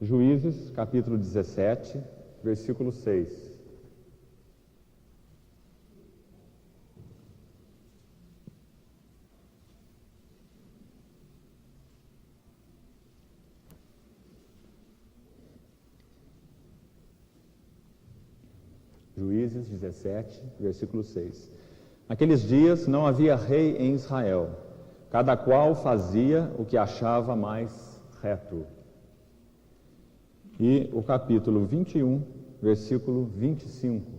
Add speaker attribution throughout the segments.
Speaker 1: Juízes, capítulo 17, versículo 6. Juízes 17, versículo 6. Naqueles dias não havia rei em Israel, cada qual fazia o que achava mais reto. E o capítulo 21, versículo 25.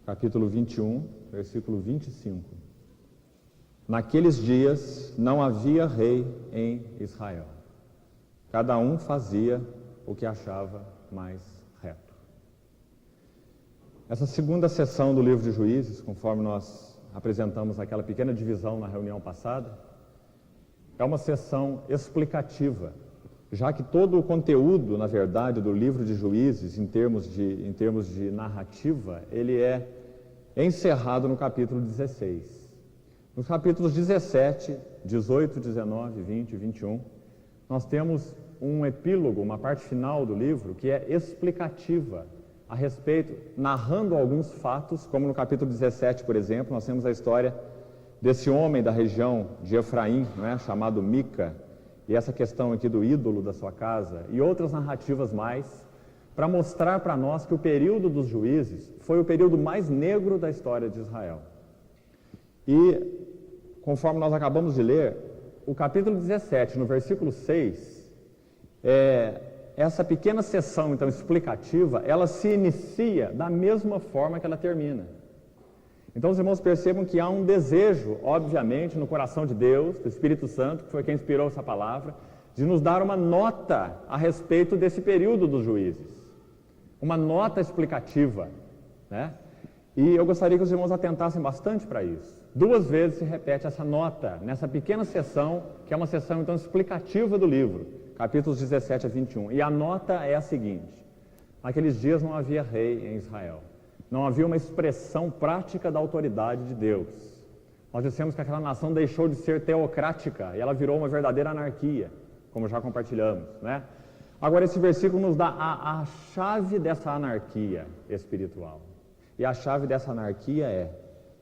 Speaker 1: Capítulo 21, versículo 25. Naqueles dias não havia rei em Israel. Cada um fazia o que achava mais reto. Essa segunda sessão do livro de Juízes, conforme nós apresentamos aquela pequena divisão na reunião passada, é uma sessão explicativa, já que todo o conteúdo, na verdade, do livro de Juízes, em termos de narrativa, ele é encerrado no capítulo 16. Nos capítulos 17, 18, 19, 20 e 21, nós temos um epílogo, uma parte final do livro, que é explicativa a respeito, narrando alguns fatos, como no capítulo 17, por exemplo, nós temos a história desse homem da região de Efraim, chamado Mica, e essa questão aqui do ídolo da sua casa, e outras narrativas mais, para mostrar para nós que o período dos juízes foi o período mais negro da história de Israel. E, conforme nós acabamos de ler, o capítulo 17, no versículo 6, essa pequena sessão, então, explicativa, ela se inicia da mesma forma que ela termina. Então, os irmãos percebam que há um desejo, obviamente, no coração de Deus, do Espírito Santo, que foi quem inspirou essa palavra, de nos dar uma nota a respeito desse período dos juízes. Uma nota explicativa, né? E eu gostaria que os irmãos atentassem bastante para isso. 2 vezes se repete essa nota, nessa pequena sessão, que é uma sessão, então, explicativa do livro, capítulos 17 a 21. E a nota é a seguinte: naqueles dias não havia rei em Israel. Não havia uma expressão prática da autoridade de Deus. Nós dissemos que aquela nação deixou de ser teocrática e ela virou uma verdadeira anarquia, como já compartilhamos, né? Agora, esse versículo nos dá a chave dessa anarquia espiritual. E a chave dessa anarquia é: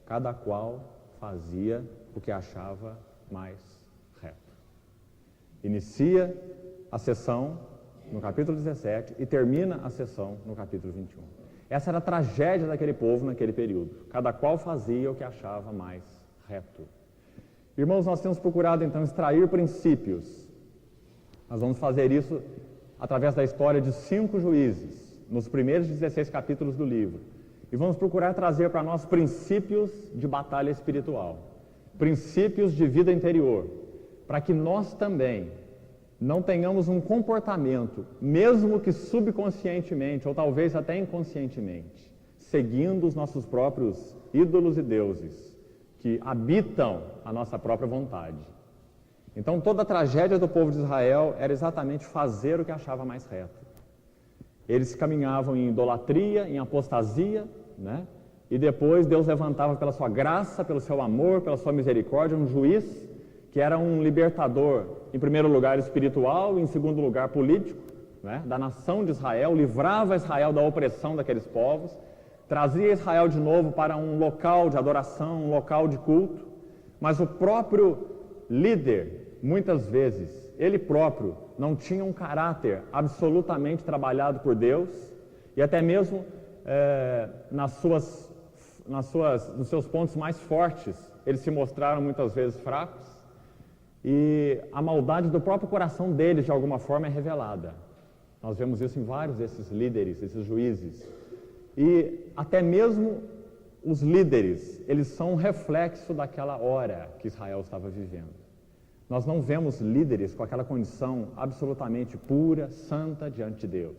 Speaker 1: cada qual fazia o que achava mais reto. Inicia a sessão no capítulo 17 e termina a sessão no capítulo 21. Essa era a tragédia daquele povo naquele período. Cada qual fazia o que achava mais reto. Irmãos, nós temos procurado então extrair princípios. Nós vamos fazer isso através da história de 5 juízes, nos primeiros 16 capítulos do livro. E vamos procurar trazer para nós princípios de batalha espiritual, princípios de vida interior, para que nós também não tenhamos um comportamento, mesmo que subconscientemente, ou talvez até inconscientemente, seguindo os nossos próprios ídolos e deuses, que habitam a nossa própria vontade. Então, toda a tragédia do povo de Israel era exatamente fazer o que achava mais reto. Eles caminhavam em idolatria, em apostasia, né? E depois Deus levantava pela sua graça, pelo seu amor, pela sua misericórdia, um juiz que era um libertador, em primeiro lugar espiritual e em segundo lugar político, né, da nação de Israel, livrava Israel da opressão daqueles povos, trazia Israel de novo para um local de adoração, um local de culto, mas o próprio líder, muitas vezes, ele próprio não tinha um caráter absolutamente trabalhado por Deus, e até mesmo nos seus pontos mais fortes, eles se mostraram muitas vezes fracos, e a maldade do próprio coração deles, de alguma forma, é revelada. Nós vemos isso em vários desses líderes, esses juízes. E até mesmo os líderes, eles são um reflexo daquela hora que Israel estava vivendo. Nós não vemos líderes com aquela condição absolutamente pura, santa diante de Deus,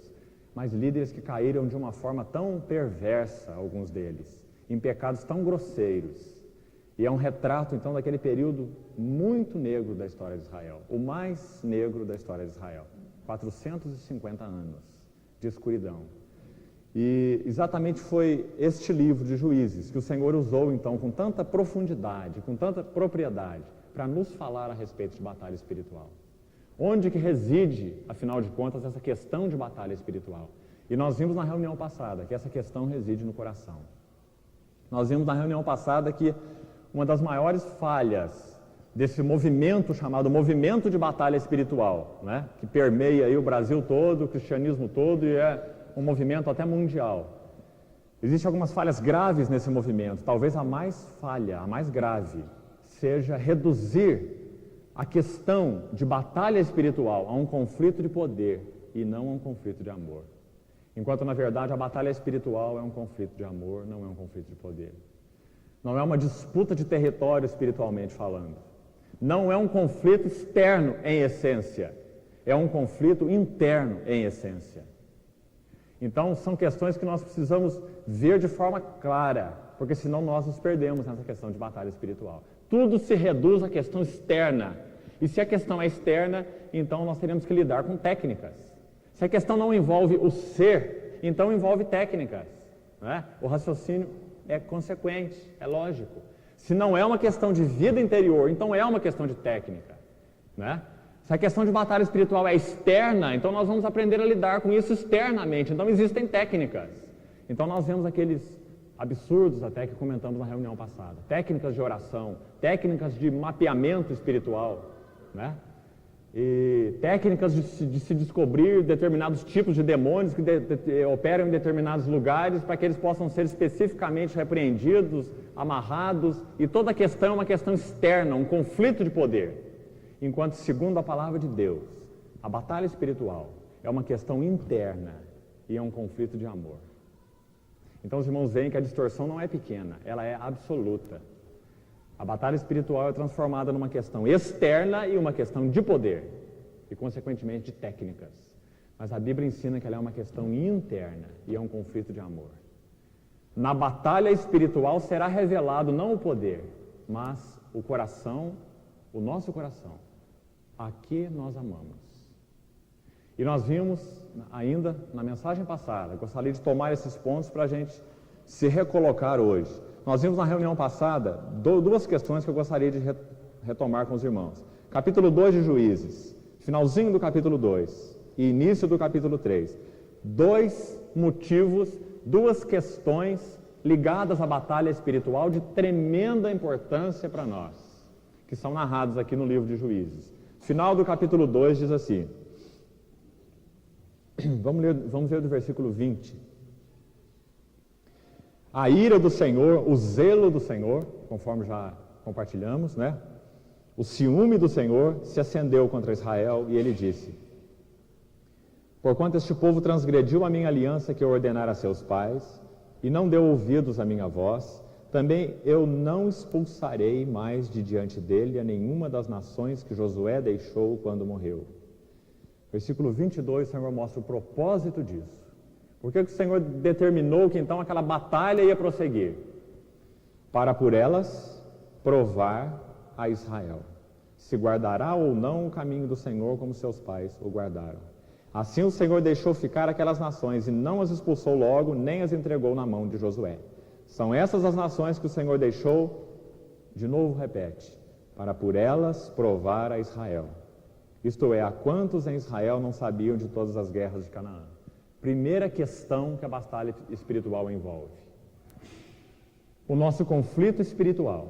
Speaker 1: mas líderes que caíram de uma forma tão perversa, alguns deles, em pecados tão grosseiros. E é um retrato, então, daquele período muito negro da história de Israel, o mais negro da história de Israel, 450 anos de escuridão. E exatamente foi este livro de Juízes que o Senhor usou, então, com tanta profundidade, com tanta propriedade, para nos falar a respeito de batalha espiritual. Onde que reside, afinal de contas, essa questão de batalha espiritual? E nós vimos na reunião passada que essa questão reside no coração. Nós vimos na reunião passada que uma das maiores falhas desse movimento chamado movimento de batalha espiritual, né, que permeia aí o Brasil todo, o cristianismo todo, e é um movimento até mundial. Existem algumas falhas graves nesse movimento. Talvez a mais falha, a mais grave, seja reduzir a questão de batalha espiritual a um conflito de poder e não a um conflito de amor. Enquanto, na verdade, a batalha espiritual é um conflito de amor, não é um conflito de poder. Não é uma disputa de território espiritualmente falando. Não é um conflito externo em essência. É um conflito interno em essência. Então, são questões que nós precisamos ver de forma clara, porque senão nós nos perdemos nessa questão de batalha espiritual. Tudo se reduz à questão externa. E se a questão é externa, então nós teremos que lidar com técnicas. Se a questão não envolve o ser, então envolve técnicas, né? O raciocínio é consequente, é lógico. Se não é uma questão de vida interior, então é uma questão de técnica, né? Se a questão de batalha espiritual é externa, então nós vamos aprender a lidar com isso externamente. Então existem técnicas. Então nós vemos aqueles absurdos até que comentamos na reunião passada. Técnicas de oração, técnicas de mapeamento espiritual, né? E técnicas de se descobrir determinados tipos de demônios que operam em determinados lugares para que eles possam ser especificamente repreendidos, amarrados. E toda a questão é uma questão externa, um conflito de poder. Enquanto, segundo a palavra de Deus, a batalha espiritual é uma questão interna e é um conflito de amor. Então os irmãos veem que a distorção não é pequena, ela é absoluta. A batalha espiritual é transformada numa questão externa e uma questão de poder, e consequentemente de técnicas. Mas a Bíblia ensina que ela é uma questão interna e é um conflito de amor. Na batalha espiritual será revelado não o poder, mas o coração, o nosso coração. A que nós amamos. E nós vimos ainda na mensagem passada, gostaria de tomar esses pontos para a gente se recolocar hoje. Nós vimos na reunião passada duas questões que eu gostaria de retomar com os irmãos. Capítulo 2 de Juízes, finalzinho do capítulo 2 e início do capítulo 3. Dois motivos, duas questões ligadas à batalha espiritual de tremenda importância para nós, que são narrados aqui no livro de Juízes. Final do capítulo 2 diz assim, vamos ler do versículo 20. A ira do Senhor, o zelo do Senhor, conforme já compartilhamos, né? O ciúme do Senhor se acendeu contra Israel e ele disse, porquanto este povo transgrediu a minha aliança que eu ordenara a seus pais e não deu ouvidos à minha voz, também eu não expulsarei mais de diante dele a nenhuma das nações que Josué deixou quando morreu. Versículo 22, o Senhor mostra o propósito disso. Por que o Senhor determinou que então aquela batalha ia prosseguir? Para por elas provar a Israel, se guardará ou não o caminho do Senhor como seus pais o guardaram. Assim o Senhor deixou ficar aquelas nações e não as expulsou logo, nem as entregou na mão de Josué. São essas as nações que o Senhor deixou, de novo repete, para por elas provar a Israel. Isto é, a quantos em Israel não sabiam de todas as guerras de Canaã? Primeira questão que a batalha espiritual envolve. O nosso conflito espiritual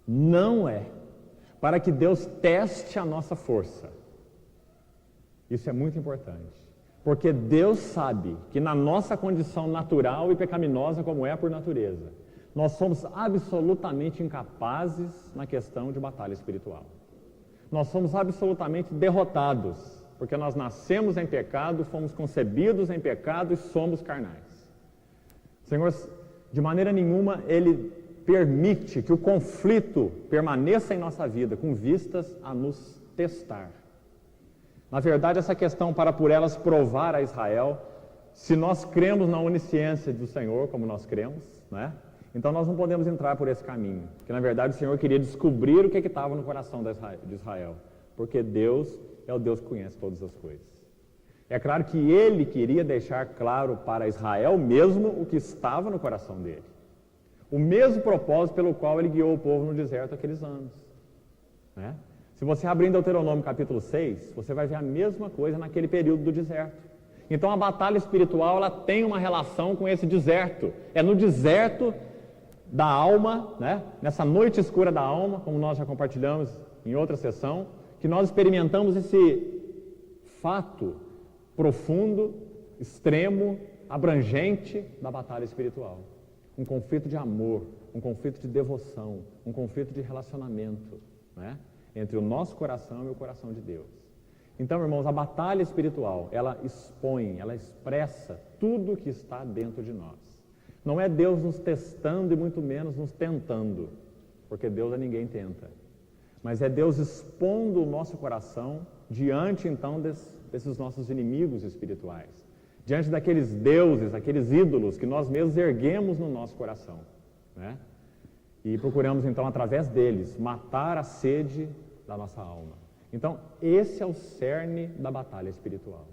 Speaker 1: não é para que Deus teste a nossa força. Isso é muito importante. Porque Deus sabe que na nossa condição natural e pecaminosa, como é por natureza, nós somos absolutamente incapazes na questão de batalha espiritual. Nós somos absolutamente derrotados, porque nós nascemos em pecado, fomos concebidos em pecado e somos carnais. O Senhor, de maneira nenhuma, Ele permite que o conflito permaneça em nossa vida com vistas a nos testar. Na verdade, essa questão para por elas provar a Israel, se nós cremos na onisciência do Senhor, como nós cremos, né? Então nós não podemos entrar por esse caminho. Porque na verdade o Senhor queria descobrir o que estava no coração de Israel. Porque Deus é o Deus que conhece todas as coisas. É claro que ele queria deixar claro para Israel mesmo o que estava no coração dele. O mesmo propósito pelo qual ele guiou o povo no deserto aqueles anos. Né? Se você abrir em Deuteronômio capítulo 6, você vai ver a mesma coisa naquele período do deserto. Então a batalha espiritual ela tem uma relação com esse deserto. É no deserto da alma, né? Nessa noite escura da alma, como nós já compartilhamos em outra sessão, que nós experimentamos esse fato profundo, extremo, abrangente da batalha espiritual. Um conflito de amor, um conflito de devoção, um conflito de relacionamento, né? Entre o nosso coração e o coração de Deus. Então, irmãos, a batalha espiritual, ela expõe, ela expressa tudo que está dentro de nós. Não é Deus nos testando e muito menos nos tentando, porque Deus a ninguém tenta. Mas é Deus expondo o nosso coração diante, então, desses nossos inimigos espirituais. Diante daqueles deuses, aqueles ídolos que nós mesmos erguemos no nosso coração, né? E procuramos, então, através deles, matar a sede da nossa alma. Então, esse é o cerne da batalha espiritual.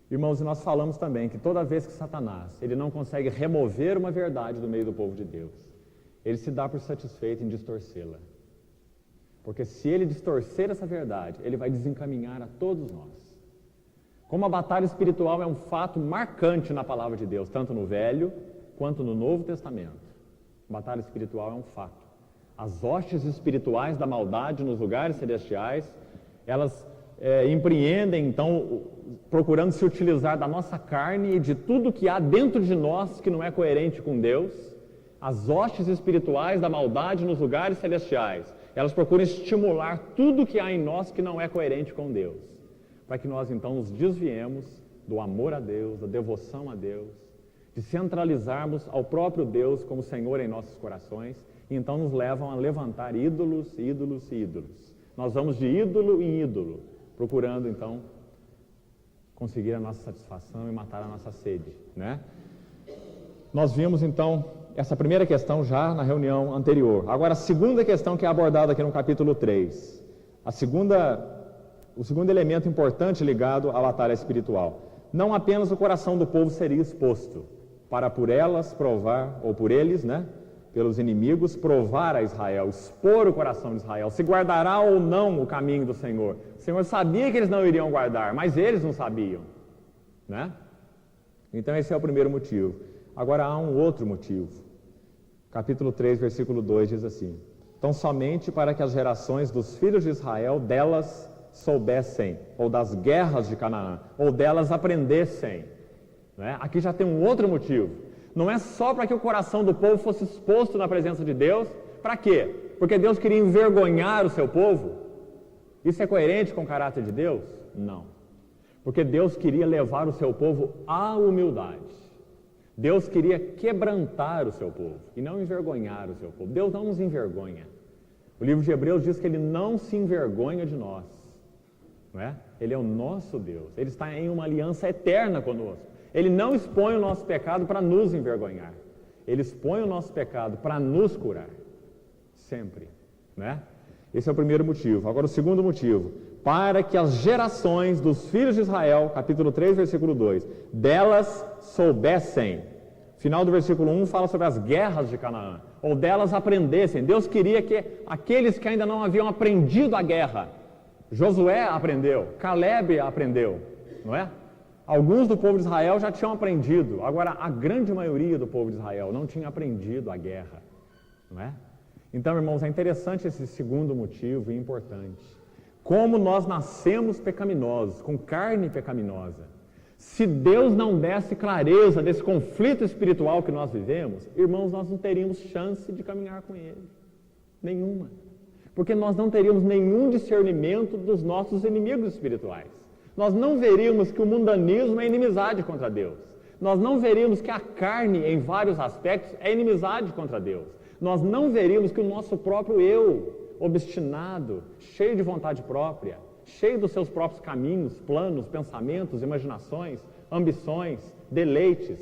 Speaker 1: Irmãos, e nós falamos também que toda vez que Satanás ele não consegue remover uma verdade do meio do povo de Deus, ele se dá por satisfeito em distorcê-la. Porque se ele distorcer essa verdade, ele vai desencaminhar a todos nós. Como a batalha espiritual é um fato marcante na palavra de Deus, tanto no Velho quanto no Novo Testamento. A batalha espiritual é um fato. As hostes espirituais da maldade nos lugares celestiais, elas empreendem, então, procurando se utilizar da nossa carne e de tudo que há dentro de nós que não é coerente com Deus. As hostes espirituais da maldade nos lugares celestiais, elas procuram estimular tudo que há em nós que não é coerente com Deus, para que nós, então, nos desviemos do amor a Deus, da devoção a Deus, de centralizarmos ao próprio Deus como Senhor em nossos corações, e então nos levam a levantar ídolos, ídolos e ídolos. Nós vamos de ídolo em ídolo, procurando, então, conseguir a nossa satisfação e matar a nossa sede, né? Nós vimos, então, essa primeira questão já na reunião anterior. Agora, a segunda questão que é abordada aqui no capítulo 3. O segundo elemento importante ligado à batalha espiritual. Não apenas o coração do povo seria exposto, para por elas provar, ou por eles, né? Pelos inimigos, provar a Israel, expor o coração de Israel, se guardará ou não o caminho do Senhor. O Senhor sabia que eles não iriam guardar, mas eles não sabiam, né? Então esse é o primeiro motivo. Agora há um outro motivo. Capítulo 3, versículo 2 diz assim: então somente para que as gerações dos filhos de Israel delas soubessem, ou das guerras de Canaã, ou delas aprendessem, né? Aqui já tem um outro motivo. Não é só para que o coração do povo fosse exposto na presença de Deus. Para quê? Porque Deus queria envergonhar o seu povo? Isso é coerente com o caráter de Deus? Não. Porque Deus queria levar o seu povo à humildade. Deus queria quebrantar o seu povo e não envergonhar o seu povo. Deus não nos envergonha. O livro de Hebreus diz que Ele não se envergonha de nós, não é? Ele é o nosso Deus. Ele está em uma aliança eterna conosco. Ele não expõe o nosso pecado para nos envergonhar. Ele expõe o nosso pecado para nos curar. Sempre, né? Esse é o primeiro motivo. Agora o segundo motivo. Para que as gerações dos filhos de Israel, capítulo 3, versículo 2, delas soubessem. Final do versículo 1 fala sobre as guerras de Canaã. Ou delas aprendessem. Deus queria que aqueles que ainda não haviam aprendido a guerra, Josué aprendeu, Caleb aprendeu, não é? Alguns do povo de Israel já tinham aprendido, agora a grande maioria do povo de Israel não tinha aprendido a guerra, não é? Então, irmãos, é interessante esse segundo motivo e importante. Como nós nascemos pecaminosos, com carne pecaminosa. Se Deus não desse clareza desse conflito espiritual que nós vivemos, irmãos, nós não teríamos chance de caminhar com Ele. Nenhuma. Porque nós não teríamos nenhum discernimento dos nossos inimigos espirituais. Nós não veríamos que o mundanismo é inimizade contra Deus. Nós não veríamos que a carne, em vários aspectos, é inimizade contra Deus. Nós não veríamos que o nosso próprio eu, obstinado, cheio de vontade própria, cheio dos seus próprios caminhos, planos, pensamentos, imaginações, ambições, deleites,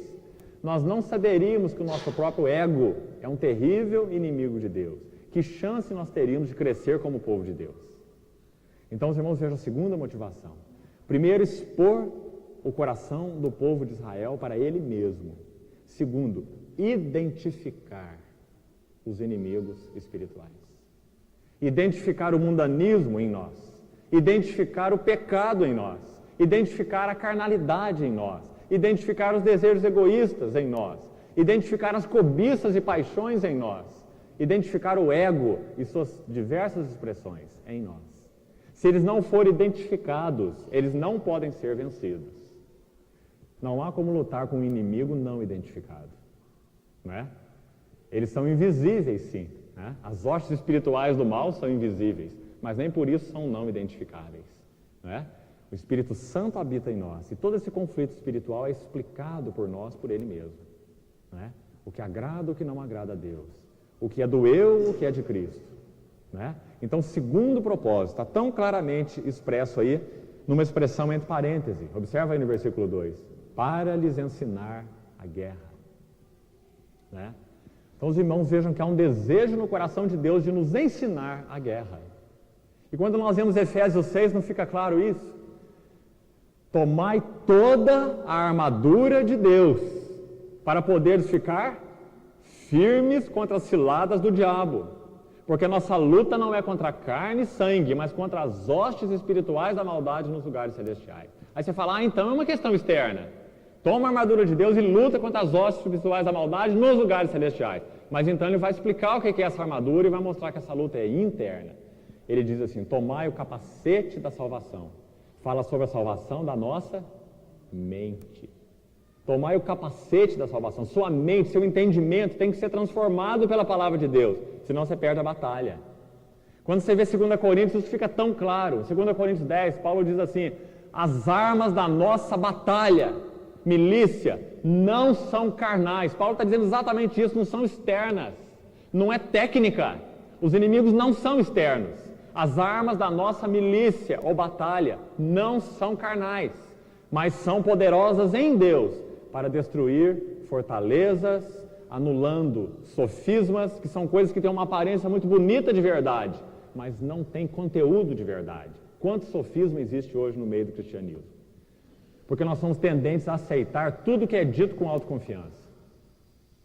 Speaker 1: nós não saberíamos que o nosso próprio ego é um terrível inimigo de Deus. Que chance nós teríamos de crescer como povo de Deus? Então, os irmãos, vejam a segunda motivação. Primeiro, expor o coração do povo de Israel para ele mesmo. Segundo, identificar os inimigos espirituais. Identificar o mundanismo em nós. Identificar o pecado em nós. Identificar a carnalidade em nós. Identificar os desejos egoístas em nós. Identificar as cobiças e paixões em nós. Identificar o ego e suas diversas expressões em nós. Se eles não forem identificados, eles não podem ser vencidos. Não há como lutar com um inimigo não identificado. Não é? Eles são invisíveis, sim. Né? As hostes espirituais do mal são invisíveis, mas nem por isso são não identificáveis. Não é? O Espírito Santo habita em nós e todo esse conflito espiritual é explicado por nós, por Ele mesmo. Não é? O que agrada, o que não agrada a Deus. O que é do eu, o que é de Cristo. Não é? Então, o segundo propósito está tão claramente expresso aí, numa expressão entre parênteses. Observa aí no versículo 2. Para lhes ensinar a guerra. Né? Então os irmãos vejam que há um desejo no coração de Deus de nos ensinar a guerra. E quando nós vemos Efésios 6, não fica claro isso? Tomai toda a armadura de Deus, para poderes ficar firmes contra as ciladas do diabo. Porque a nossa luta não é contra carne e sangue, mas contra as hostes espirituais da maldade nos lugares celestiais. Aí você fala, então é uma questão externa. Toma a armadura de Deus e luta contra as hostes espirituais da maldade nos lugares celestiais. Mas então ele vai explicar o que é essa armadura e vai mostrar que essa luta é interna. Ele diz assim, tomai o capacete da salvação. Fala sobre a salvação da nossa mente. Tomai o capacete da salvação. Sua mente, seu entendimento tem que ser transformado pela palavra de Deus. Senão você perde a batalha. Quando você vê 2 Coríntios, isso fica tão claro. 2 Coríntios 10, Paulo diz assim, as armas da nossa batalha, milícia, não são carnais. Paulo está dizendo exatamente isso, não são externas. Não é técnica. Os inimigos não são externos. As armas da nossa milícia ou batalha não são carnais, mas são poderosas em Deus para destruir fortalezas, anulando sofismas, que são coisas que têm uma aparência muito bonita de verdade, mas não tem conteúdo de verdade. Quanto sofisma existe hoje no meio do cristianismo? Porque nós somos tendentes a aceitar tudo que é dito com autoconfiança.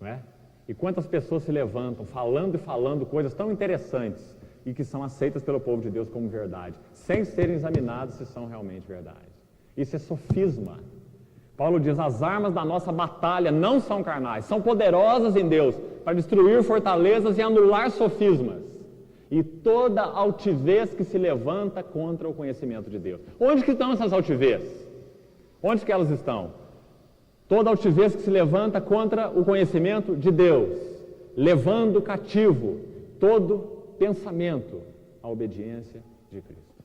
Speaker 1: Não é? E quantas pessoas se levantam falando e falando coisas tão interessantes e que são aceitas pelo povo de Deus como verdade, sem serem examinadas se são realmente verdade. Isso é sofisma. Paulo diz, as armas da nossa batalha não são carnais, são poderosas em Deus para destruir fortalezas e anular sofismas. E toda altivez que se levanta contra o conhecimento de Deus. Onde que estão essas altivez? Onde que elas estão? Toda altivez que se levanta contra o conhecimento de Deus, levando cativo todo pensamento à obediência de Cristo.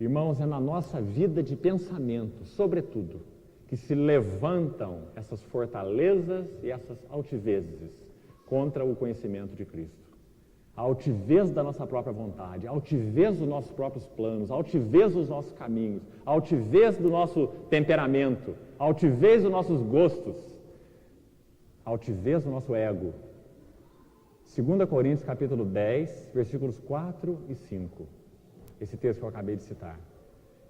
Speaker 1: Irmãos, é na nossa vida de pensamento, sobretudo, que se levantam essas fortalezas e essas altivezes contra o conhecimento de Cristo. A altivez da nossa própria vontade, a altivez dos nossos próprios planos, a altivez dos nossos caminhos, a altivez do nosso temperamento, a altivez dos nossos gostos, a altivez do nosso ego. 2 Coríntios capítulo 10, versículos 4 e 5. Esse texto que eu acabei de citar.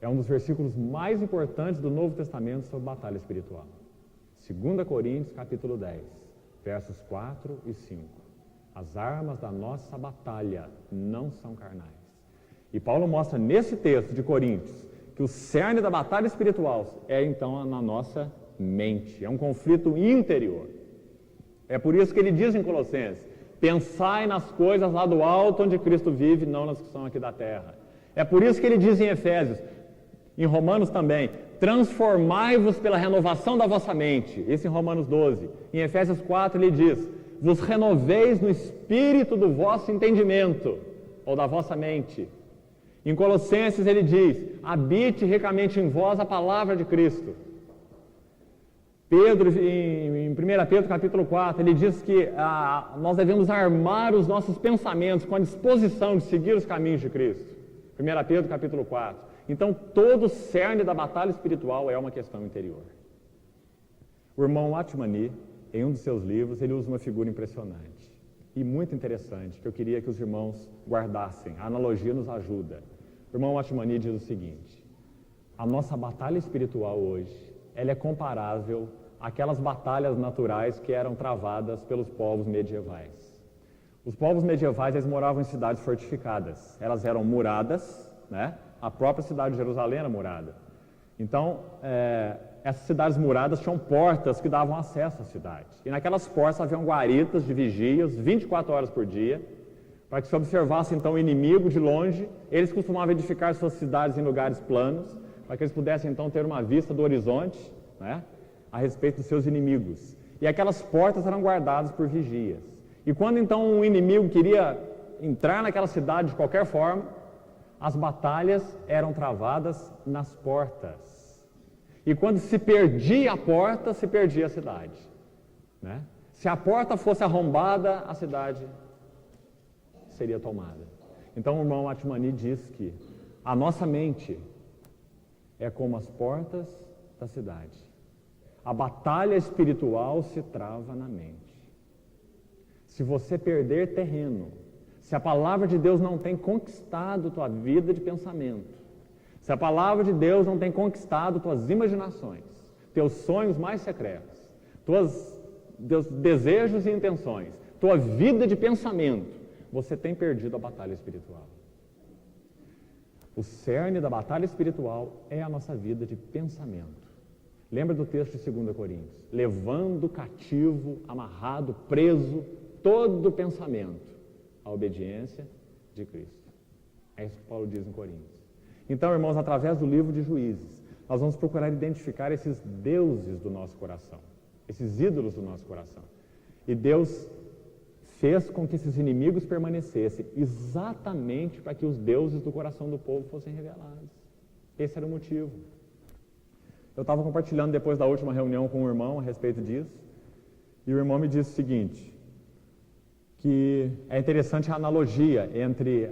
Speaker 1: É um dos versículos mais importantes do Novo Testamento sobre batalha espiritual. 2 Coríntios capítulo 10, versos 4 e 5. As armas da nossa batalha não são carnais. E Paulo mostra nesse texto de Coríntios que o cerne da batalha espiritual é então na nossa mente. É um conflito interior. É por isso que ele diz em Colossenses, pensai nas coisas lá do alto onde Cristo vive, não nas que são aqui da terra. É por isso que ele diz em Efésios, em Romanos também, transformai-vos pela renovação da vossa mente. Isso em Romanos 12. Em Efésios 4 ele diz, vos renoveis no espírito do vosso entendimento, ou da vossa mente. Em Colossenses ele diz, habite ricamente em vós a palavra de Cristo. Pedro, em 1 Pedro capítulo 4, ele diz que nós devemos armar os nossos pensamentos com a disposição de seguir os caminhos de Cristo. 1 Pedro capítulo 4. Então, todo o cerne da batalha espiritual é uma questão interior. O irmão Atmani, em um dos seus livros, ele usa uma figura impressionante e muito interessante, que eu queria que os irmãos guardassem. A analogia nos ajuda. O irmão Atmani diz o seguinte, a nossa batalha espiritual hoje, ela é comparável àquelas batalhas naturais que eram travadas pelos povos medievais. Os povos medievais, eles moravam em cidades fortificadas, elas eram muradas, né? A própria cidade de Jerusalém era murada. Então, essas cidades muradas tinham portas que davam acesso à cidade. E naquelas portas haviam guaritas de vigias, 24 horas por dia, para que se observasse então o inimigo de longe. Eles costumavam edificar suas cidades em lugares planos, para que eles pudessem então ter uma vista do horizonte, né, a respeito dos seus inimigos. E aquelas portas eram guardadas por vigias. E quando então um inimigo queria entrar naquela cidade de qualquer forma, as batalhas eram travadas nas portas. E quando se perdia a porta, se perdia a cidade, né? Se a porta fosse arrombada, a cidade seria tomada. Então o irmão Atmani diz que a nossa mente é como as portas da cidade. A batalha espiritual se trava na mente. Se você perder terreno, se a palavra de Deus não tem conquistado tua vida de pensamento, se a palavra de Deus não tem conquistado tuas imaginações, teus sonhos mais secretos, teus desejos e intenções, tua vida de pensamento, você tem perdido a batalha espiritual. O cerne da batalha espiritual é a nossa vida de pensamento. Lembra do texto de 2 Coríntios? Levando cativo, amarrado, preso, todo pensamento à obediência de Cristo. É isso que Paulo diz em Coríntios. Então, irmãos, através do livro de Juízes, nós vamos procurar identificar esses deuses do nosso coração, esses ídolos do nosso coração. E Deus fez com que esses inimigos permanecessem exatamente para que os deuses do coração do povo fossem revelados. Esse era o motivo. Eu estava compartilhando depois da última reunião com um irmão a respeito disso, e o irmão me disse o seguinte, que é interessante a analogia entre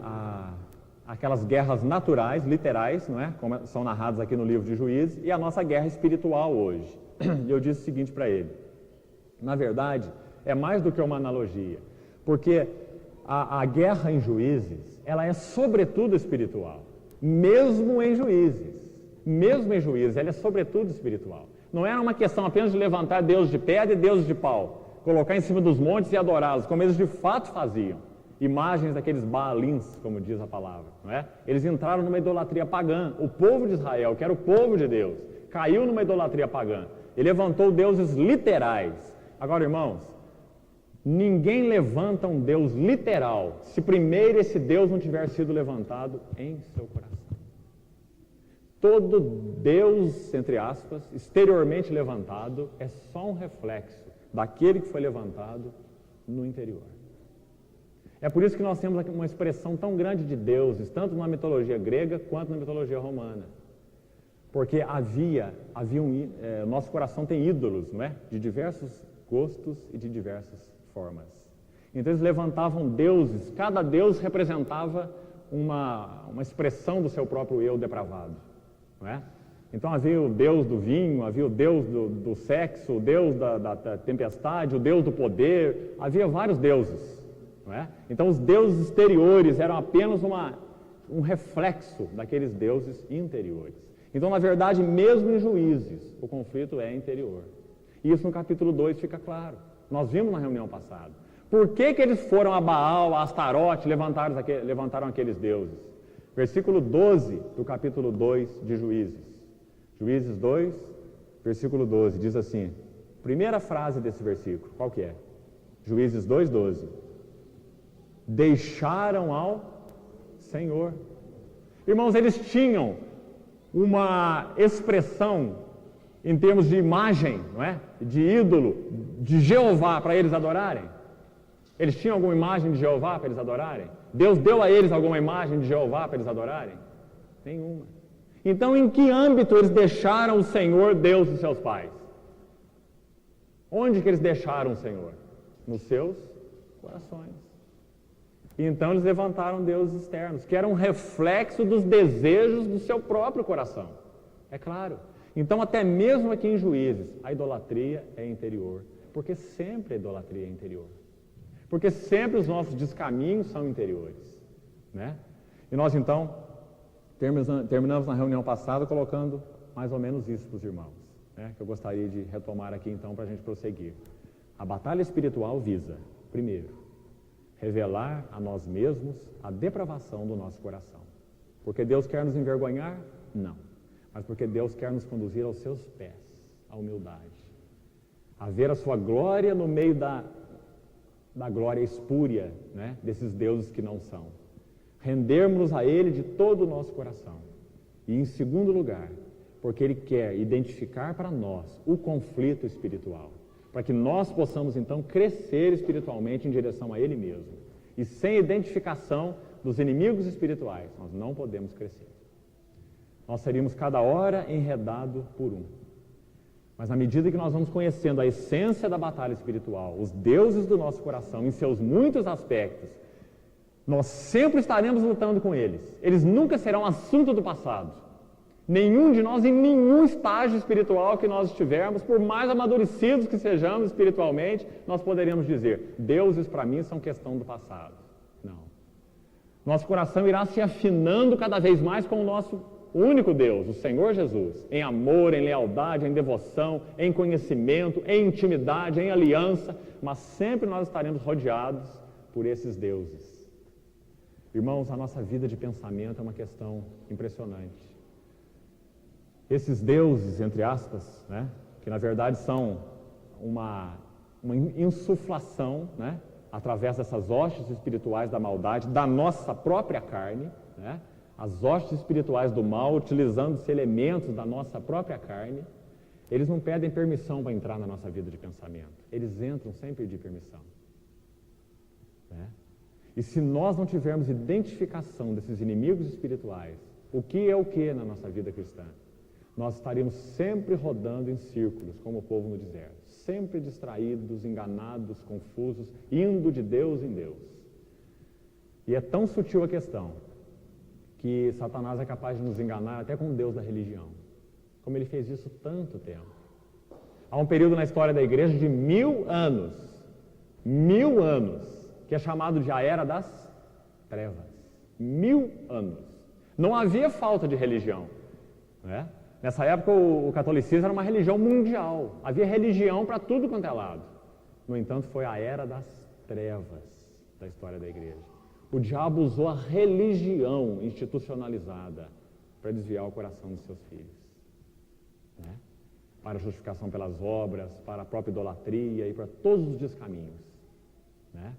Speaker 1: aquelas guerras naturais, literais, não é? Como são narradas aqui no livro de Juízes, e a nossa guerra espiritual hoje. E eu disse o seguinte para ele, na verdade, é mais do que uma analogia, porque a guerra em Juízes, ela é sobretudo espiritual, mesmo em Juízes, ela é sobretudo espiritual. Não é uma questão apenas de levantar deuses de pedra e deuses de pau, colocar em cima dos montes e adorá-los, como eles de fato faziam. Imagens daqueles Baalins, como diz a palavra, não é? Eles entraram numa idolatria pagã. O povo de Israel, que era o povo de Deus, caiu numa idolatria pagã e levantou deuses literais. Agora, irmãos, ninguém levanta um Deus literal se primeiro esse Deus não tiver sido levantado em seu coração. Todo Deus, entre aspas, exteriormente levantado, é só um reflexo daquele que foi levantado no interior. É por isso que nós temos uma expressão tão grande de deuses, tanto na mitologia grega quanto na mitologia romana. Porque nosso coração tem ídolos, não é? De diversos gostos e de diversas formas. Então eles levantavam deuses, cada deus representava uma expressão do seu próprio eu depravado, não é? Então havia o deus do vinho, havia o deus do sexo, o deus da tempestade, o deus do poder, havia vários deuses. Não é? Então os deuses exteriores eram apenas um reflexo daqueles deuses interiores. Então, na verdade, mesmo em Juízes, o conflito é interior. E isso no capítulo 2 fica claro. Nós vimos na reunião passada. Por que eles foram a Baal, a Astarote, levantaram aqueles deuses? Versículo 12 do capítulo 2 de Juízes. Juízes 2, versículo 12, diz assim, primeira frase desse versículo, qual que é? Juízes 2, 12. Deixaram ao Senhor. Irmãos, eles tinham uma expressão em termos de imagem, não é? De ídolo, de Jeová para eles adorarem. Eles tinham alguma imagem de Jeová para eles adorarem? Deus deu a eles alguma imagem de Jeová para eles adorarem? Nenhuma. Então, em que âmbito eles deixaram o Senhor, Deus dos seus pais? Onde que eles deixaram o Senhor? Nos seus corações. E então eles levantaram deuses externos, que eram um reflexo dos desejos do seu próprio coração. É claro. Então, até mesmo aqui em Juízes, a idolatria é interior. Porque sempre a idolatria é interior. Porque sempre os nossos descaminhos são interiores, né? E nós, então, Terminamos na reunião passada colocando mais ou menos isso para os irmãos, né, que eu gostaria de retomar aqui então para a gente prosseguir. A batalha espiritual visa, primeiro, revelar a nós mesmos a depravação do nosso coração. Porque Deus quer nos envergonhar? Não. Mas porque Deus quer nos conduzir aos seus pés, à humildade. A ver a sua glória no meio da glória espúria, né, desses deuses que não são. Rendermos a Ele de todo o nosso coração. E em segundo lugar, porque Ele quer identificar para nós o conflito espiritual, para que nós possamos então crescer espiritualmente em direção a Ele mesmo. E sem identificação dos inimigos espirituais, nós não podemos crescer. Nós seríamos cada hora enredado por um. Mas à medida que nós vamos conhecendo a essência da batalha espiritual, os deuses do nosso coração, em seus muitos aspectos, nós sempre estaremos lutando com eles. Eles nunca serão assunto do passado. Nenhum de nós, em nenhum estágio espiritual que nós estivermos, por mais amadurecidos que sejamos espiritualmente, nós poderíamos dizer, deuses para mim são questão do passado. Não. Nosso coração irá se afinando cada vez mais com o nosso único Deus, o Senhor Jesus, em amor, em lealdade, em devoção, em conhecimento, em intimidade, em aliança, mas sempre nós estaremos rodeados por esses deuses. Irmãos, a nossa vida de pensamento é uma questão impressionante. Esses deuses, entre aspas, né, que na verdade são uma insuflação, né, através dessas hostes espirituais da maldade, da nossa própria carne, né, as hostes espirituais do mal, utilizando-se elementos da nossa própria carne, eles não pedem permissão para entrar na nossa vida de pensamento. Eles entram sem pedir permissão. Né? E se nós não tivermos identificação desses inimigos espirituais, o que é o que na nossa vida cristã? Nós estaríamos sempre rodando em círculos, como o povo no deserto, sempre distraídos, enganados, confusos, indo de Deus em Deus. E é tão sutil a questão, que Satanás é capaz de nos enganar até com o Deus da religião, como ele fez isso tanto tempo. Há um período na história da igreja de 1000 anos, que é chamado de a Era das Trevas. 1000 anos. Não havia falta de religião, né? Nessa época o catolicismo era uma religião mundial, havia religião para tudo quanto é lado. No entanto, foi a Era das Trevas da história da igreja. O diabo usou a religião institucionalizada para desviar o coração dos seus filhos, né? Para a justificação pelas obras, para a própria idolatria e para todos os descaminhos, né?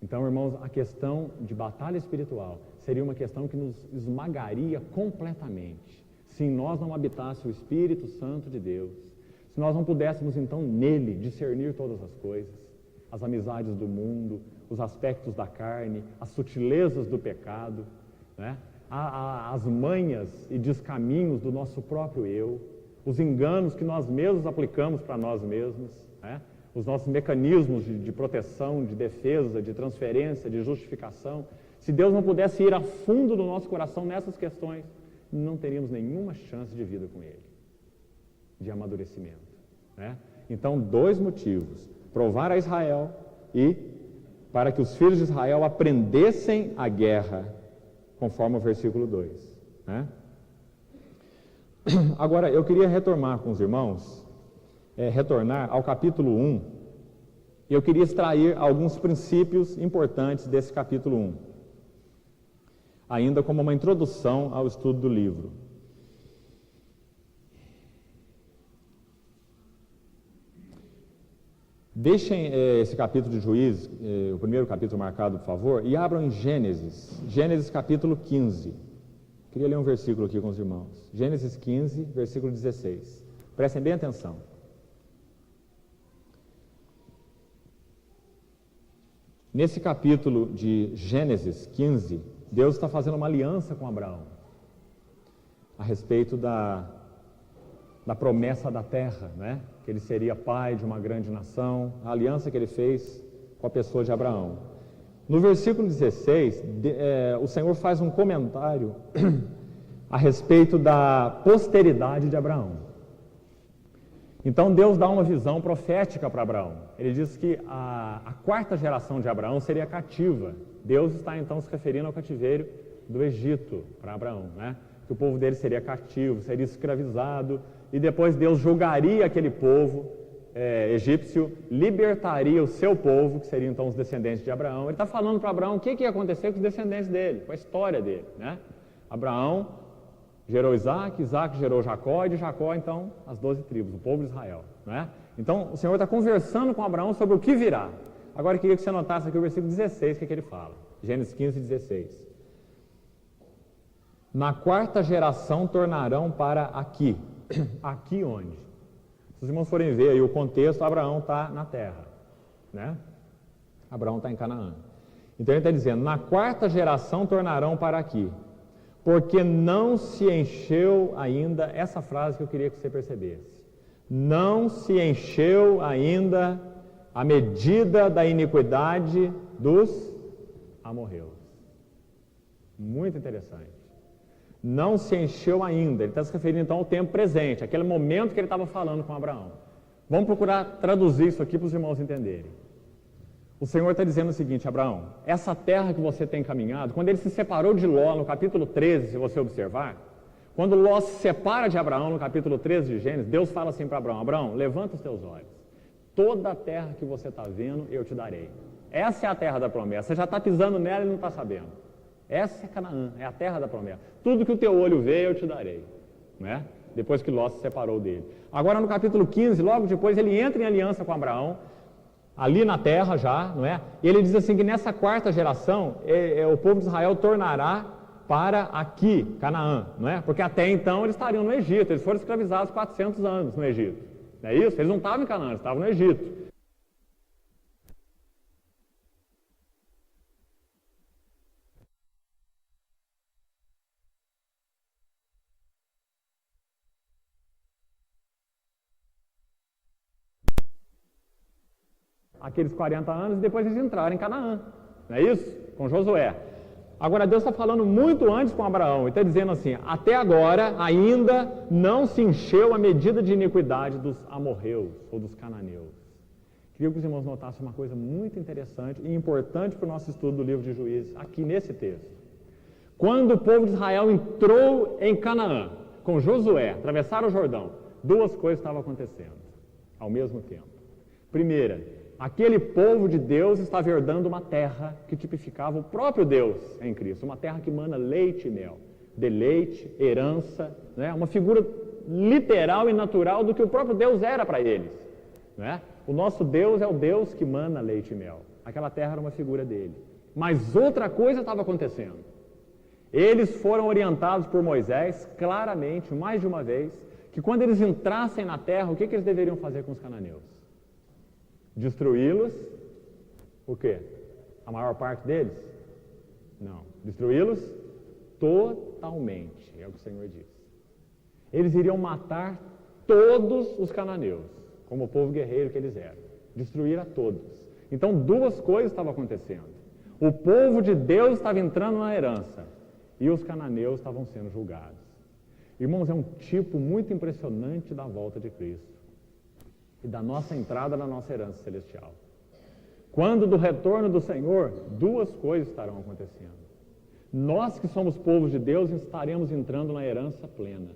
Speaker 1: Então, irmãos, a questão de batalha espiritual seria uma questão que nos esmagaria completamente, se em nós não habitasse o Espírito Santo de Deus, se nós não pudéssemos, então, nele discernir todas as coisas, as amizades do mundo, os aspectos da carne, as sutilezas do pecado, né? As manhas e descaminhos do nosso próprio eu, os enganos que nós mesmos aplicamos para nós mesmos, né? Os nossos mecanismos de proteção, de defesa, de transferência, de justificação. Se Deus não pudesse ir a fundo do nosso coração nessas questões, não teríamos nenhuma chance de vida com Ele, de amadurecimento, né? Então, 2 motivos: provar a Israel e para que os filhos de Israel aprendessem a guerra, conforme o versículo 2, né? Agora, eu queria retornar com os irmãos, retornar ao capítulo 1, e eu queria extrair alguns princípios importantes desse capítulo 1, ainda como uma introdução ao estudo do livro. Deixem esse capítulo de Juízes, o primeiro capítulo marcado, por favor, e abram em Gênesis capítulo 15. Queria ler um versículo aqui com os irmãos. Gênesis 15, versículo 16. Prestem bem atenção. Nesse capítulo de Gênesis 15, Deus está fazendo uma aliança com Abraão a respeito da promessa da terra, né? Que ele seria pai de uma grande nação, a aliança que ele fez com a pessoa de Abraão. No versículo 16, o Senhor faz um comentário a respeito da posteridade de Abraão. Então Deus dá uma visão profética para Abraão. Ele diz que a 4ª geração de Abraão seria cativa. Deus está então se referindo ao cativeiro Do Egito para Abraão, né? Que o povo dele seria cativo, seria escravizado, e depois Deus julgaria aquele povo egípcio, libertaria o seu povo, que seriam então os descendentes de Abraão. Ele está falando para Abraão o que ia acontecer com os descendentes dele, com a história dele, né? Abraão gerou Isaac, Isaac gerou Jacó, e de Jacó, então, as 12 tribos, o povo de Israel, né? Então, o Senhor está conversando com Abraão sobre o que virá. Agora, eu queria que você anotasse aqui o versículo 16, que é que ele fala. Gênesis 15, 16. Na quarta geração tornarão para aqui. Aqui onde? Se os irmãos forem ver aí o contexto, Abraão está na terra, né? Abraão está em Canaã. Então ele está dizendo, na quarta geração tornarão para aqui, porque não se encheu ainda, essa frase que eu queria que você percebesse, não se encheu ainda a medida da iniquidade dos amorreus. Muito interessante. Não se encheu ainda. Ele está se referindo então ao tempo presente, aquele momento que ele estava falando com Abraão. Vamos procurar traduzir isso aqui para os irmãos entenderem. O Senhor está dizendo o seguinte, Abraão, essa terra que você tem caminhado, quando ele se separou de Ló no capítulo 13, se você observar, quando Ló se separa de Abraão no capítulo 13 de Gênesis, Deus fala assim para Abraão, Abraão, levanta os teus olhos, toda a terra que você está vendo eu te darei. Essa é a terra da promessa, você já está pisando nela e não está sabendo. Essa é Canaã, é a terra da promessa. Tudo que o teu olho vê, eu te darei. Né? Depois que Ló se separou dele. Agora no capítulo 15, logo depois, ele entra em aliança com Abraão, ali na terra já, não é? E ele diz assim que nessa quarta geração, o povo de Israel tornará para aqui, Canaã, não é? Porque até então eles estariam no Egito, eles foram escravizados 400 anos no Egito. Não é isso? Eles não estavam em Canaã, eles estavam no Egito. Aqueles 40 anos e depois eles entraram em Canaã, não é isso? Com Josué. Agora Deus está falando muito antes com Abraão, e está dizendo assim, até agora ainda não se encheu a medida de iniquidade dos amorreus ou dos cananeus. Queria que os irmãos notassem uma coisa muito interessante e importante para o nosso estudo do livro de Juízes, aqui nesse texto. Quando o povo de Israel entrou em Canaã, com Josué, atravessaram o Jordão, duas coisas estavam acontecendo ao mesmo tempo. Primeira, aquele povo de Deus estava herdando uma terra que tipificava o próprio Deus em Cristo, uma terra que mana leite e mel, deleite, herança, né? Uma figura literal e natural do que o próprio Deus era para eles. Né? O nosso Deus é o Deus que mana leite e mel. Aquela terra era uma figura dele. Mas outra coisa estava acontecendo. Eles foram orientados por Moisés, claramente, mais de uma vez, que quando eles entrassem na terra, o que eles deveriam fazer com os cananeus? Destruí-los, o quê? A maior parte deles? Não. Destruí-los totalmente, é o que o Senhor diz. Eles iriam matar todos os cananeus, como o povo guerreiro que eles eram. Destruir a todos. Então, duas coisas estavam acontecendo. O povo de Deus estava entrando na herança e os cananeus estavam sendo julgados. Irmãos, é um tipo muito impressionante da volta de Cristo e da nossa entrada na nossa herança celestial. Quando do retorno do Senhor, duas coisas estarão acontecendo. Nós que somos povos de Deus estaremos entrando na herança plena.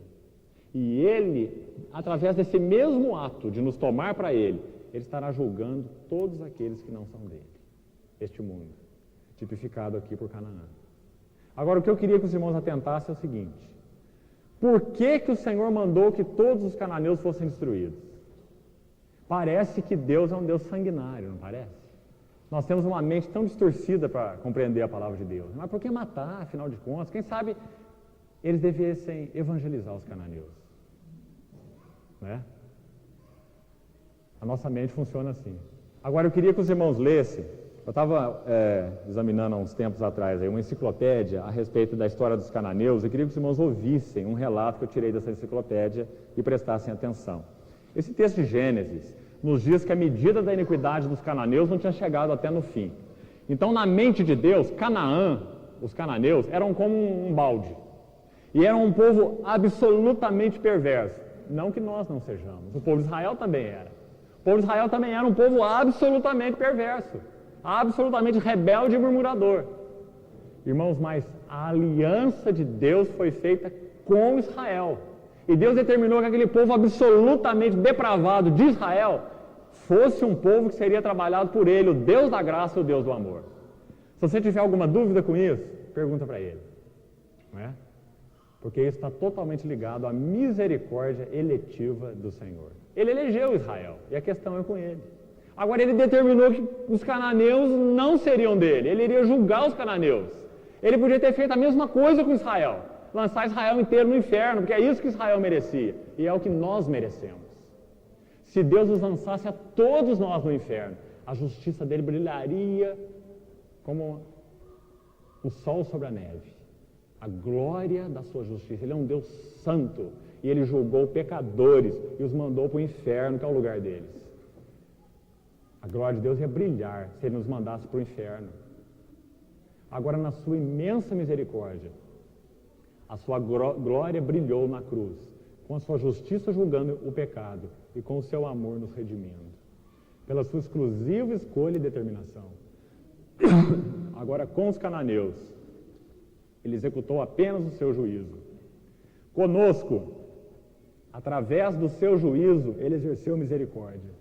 Speaker 1: E Ele, através desse mesmo ato de nos tomar para Ele, Ele estará julgando todos aqueles que não são dele. Este mundo, tipificado aqui por Canaã. Agora, o que eu queria que os irmãos atentassem é o seguinte. Por que o Senhor mandou que todos os cananeus fossem destruídos? Parece que Deus é um Deus sanguinário, não parece? Nós temos uma mente tão distorcida para compreender a palavra de Deus. Mas por que matar, afinal de contas? Quem sabe eles devessem evangelizar os cananeus? Né? A nossa mente funciona assim. Agora eu queria que os irmãos lessem, eu estava examinando há uns tempos atrás aí, uma enciclopédia a respeito da história dos cananeus. Eu queria que os irmãos ouvissem um relato que eu tirei dessa enciclopédia e prestassem atenção. Esse texto de Gênesis nos diz que a medida da iniquidade dos cananeus não tinha chegado até no fim. Então, na mente de Deus, Canaã, os cananeus, eram como um balde. E eram um povo absolutamente perverso. Não que nós não sejamos, o povo de Israel também era. O povo de Israel também era um povo absolutamente perverso, absolutamente rebelde e murmurador. Irmãos, mas a aliança de Deus foi feita com Israel. E Deus determinou que aquele povo absolutamente depravado de Israel fosse um povo que seria trabalhado por Ele, o Deus da graça e o Deus do amor. Se você tiver alguma dúvida com isso, pergunta para Ele. Não é? Porque isso está totalmente ligado à misericórdia eletiva do Senhor. Ele elegeu Israel, e a questão é com Ele. Agora Ele determinou que os cananeus não seriam dele, Ele iria julgar os cananeus. Ele podia ter feito a mesma coisa com Israel, lançar Israel inteiro no inferno, porque é isso que Israel merecia, e é o que nós merecemos. Se Deus nos lançasse a todos nós no inferno, a justiça dele brilharia como o sol sobre a neve. A glória da sua justiça. Ele é um Deus santo, e Ele julgou pecadores e os mandou para o inferno, que é o lugar deles. A glória de Deus ia brilhar se Ele nos mandasse para o inferno. Agora, na sua imensa misericórdia, a sua glória brilhou na cruz, com a sua justiça julgando o pecado e com o seu amor nos redimindo, pela sua exclusiva escolha e determinação. Agora, com os cananeus, Ele executou apenas o seu juízo. Conosco, através do seu juízo, Ele exerceu misericórdia.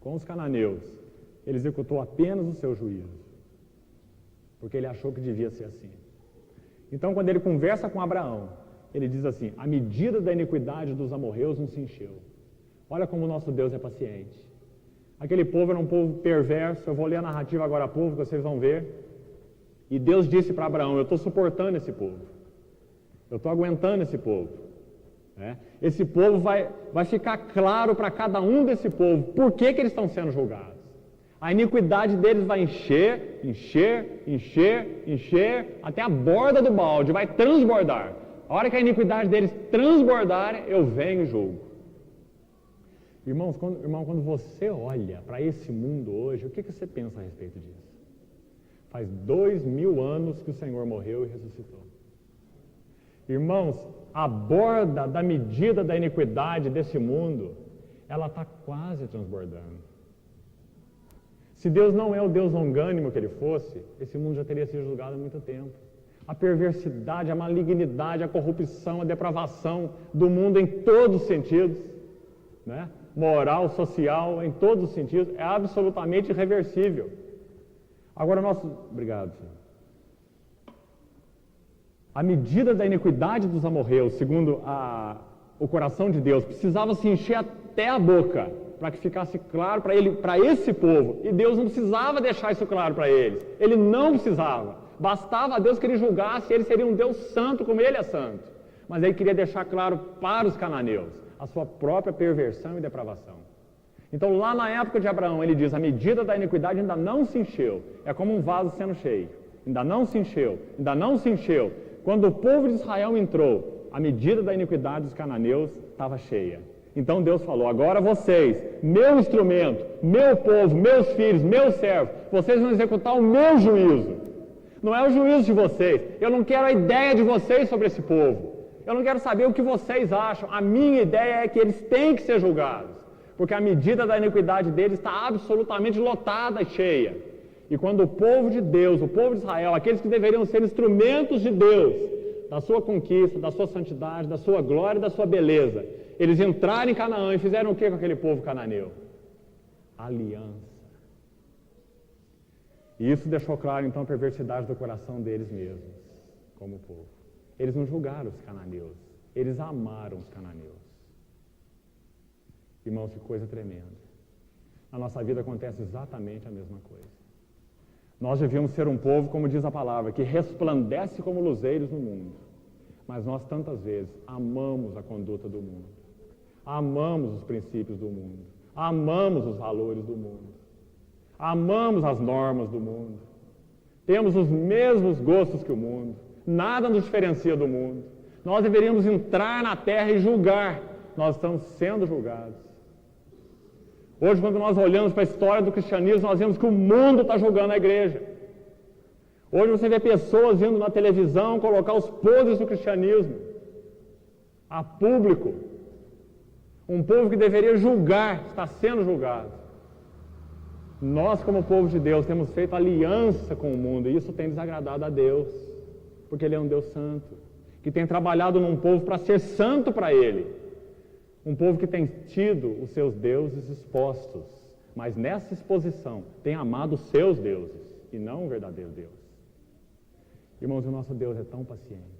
Speaker 1: Com os cananeus, Ele executou apenas o seu juízo, porque Ele achou que devia ser assim. Então, quando Ele conversa com Abraão, Ele diz assim: a medida da iniquidade dos amorreus não se encheu. Olha como o nosso Deus é paciente. Aquele povo era um povo perverso. Eu vou ler a narrativa agora há pouco, vocês vão ver. E Deus disse para Abraão: eu estou suportando esse povo, eu estou aguentando esse povo. Esse povo vai ficar claro para cada um desse povo por que eles estão sendo julgados. A iniquidade deles vai encher, até a borda do balde, vai transbordar. A hora que a iniquidade deles transbordar, eu venho e julgo. Irmão, quando você olha para esse mundo hoje, o que você pensa a respeito disso? Faz 2000 anos que o Senhor morreu e ressuscitou. Irmãos, a borda da medida da iniquidade desse mundo, ela está quase transbordando. Se Deus não é o Deus longânimo que Ele fosse, esse mundo já teria sido julgado há muito tempo. A perversidade, a malignidade, a corrupção, a depravação do mundo em todos os sentidos, né? Moral, social, em todos os sentidos, é absolutamente irreversível. Agora, Obrigado, filho. A medida da iniquidade dos amorreus, segundo o coração de Deus, precisava se encher até a boca, para que ficasse claro para esse povo. E Deus não precisava deixar isso claro para eles. Ele não precisava. Bastava a Deus que Ele julgasse, Ele seria um Deus santo como Ele é santo. Mas Ele queria deixar claro para os cananeus a sua própria perversão e depravação. Então, lá na época de Abraão, Ele diz: a medida da iniquidade ainda não se encheu. É como um vaso sendo cheio. Ainda não se encheu, ainda não se encheu. Quando o povo de Israel entrou, a medida da iniquidade dos cananeus estava cheia. Então Deus falou: agora vocês, meu instrumento, meu povo, meus filhos, meus servos, vocês vão executar o meu juízo. Não é o juízo de vocês. Eu não quero a ideia de vocês sobre esse povo. Eu não quero saber o que vocês acham. A minha ideia é que eles têm que ser julgados, porque a medida da iniquidade deles está absolutamente lotada e cheia. E quando o povo de Deus, o povo de Israel, aqueles que deveriam ser instrumentos de Deus, da sua conquista, da sua santidade, da sua glória e da sua beleza, eles entraram em Canaã e fizeram o que com aquele povo cananeu? Aliança. E isso deixou claro então a perversidade do coração deles mesmos, como povo. Eles não julgaram os cananeus, eles amaram os cananeus. Irmãos, que coisa tremenda. Na nossa vida acontece exatamente a mesma coisa. Nós devíamos ser um povo, como diz a palavra, que resplandece como luzeiros no mundo. Mas nós tantas vezes amamos a conduta do mundo, amamos os princípios do mundo, amamos os valores do mundo, amamos as normas do mundo, temos os mesmos gostos que o mundo, nada nos diferencia do mundo. Nós deveríamos entrar na terra e julgar, nós estamos sendo julgados. Hoje, quando nós olhamos para a história do cristianismo, nós vemos que o mundo está julgando a igreja. Hoje você vê pessoas vindo na televisão colocar os podres do cristianismo a público. Um povo que deveria julgar, está sendo julgado. Nós, como povo de Deus, temos feito aliança com o mundo, e isso tem desagradado a Deus, porque Ele é um Deus santo, que tem trabalhado num povo para ser santo para Ele. Um povo que tem tido os seus deuses expostos, mas nessa exposição tem amado os seus deuses, e não o verdadeiro Deus. Irmãos, o nosso Deus é tão paciente.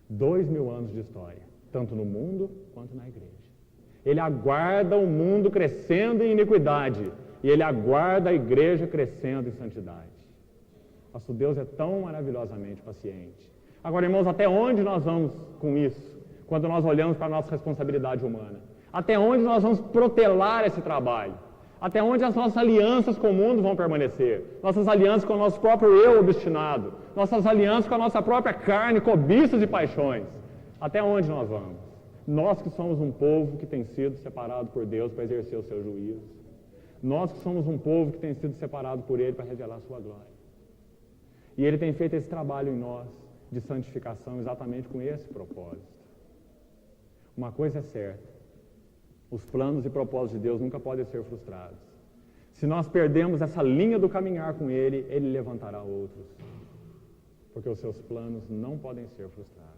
Speaker 1: 2000 anos de história, tanto no mundo quanto na igreja. Ele aguarda o mundo crescendo em iniquidade, e Ele aguarda a igreja crescendo em santidade. Nosso Deus é tão maravilhosamente paciente. Agora, irmãos, até onde nós vamos com isso? Quando nós olhamos para a nossa responsabilidade humana? Até onde nós vamos protelar esse trabalho? Até onde as nossas alianças com o mundo vão permanecer? Nossas alianças com o nosso próprio eu obstinado? Nossas alianças com a nossa própria carne, cobiças e paixões? Até onde nós vamos? Nós que somos um povo que tem sido separado por Deus para exercer o seu juízo. Nós que somos um povo que tem sido separado por Ele para revelar a sua glória. E Ele tem feito esse trabalho em nós de santificação exatamente com esse propósito. Uma coisa é certa: os planos e propósitos de Deus nunca podem ser frustrados. Se nós perdemos essa linha do caminhar com Ele, Ele levantará outros, porque os seus planos não podem ser frustrados.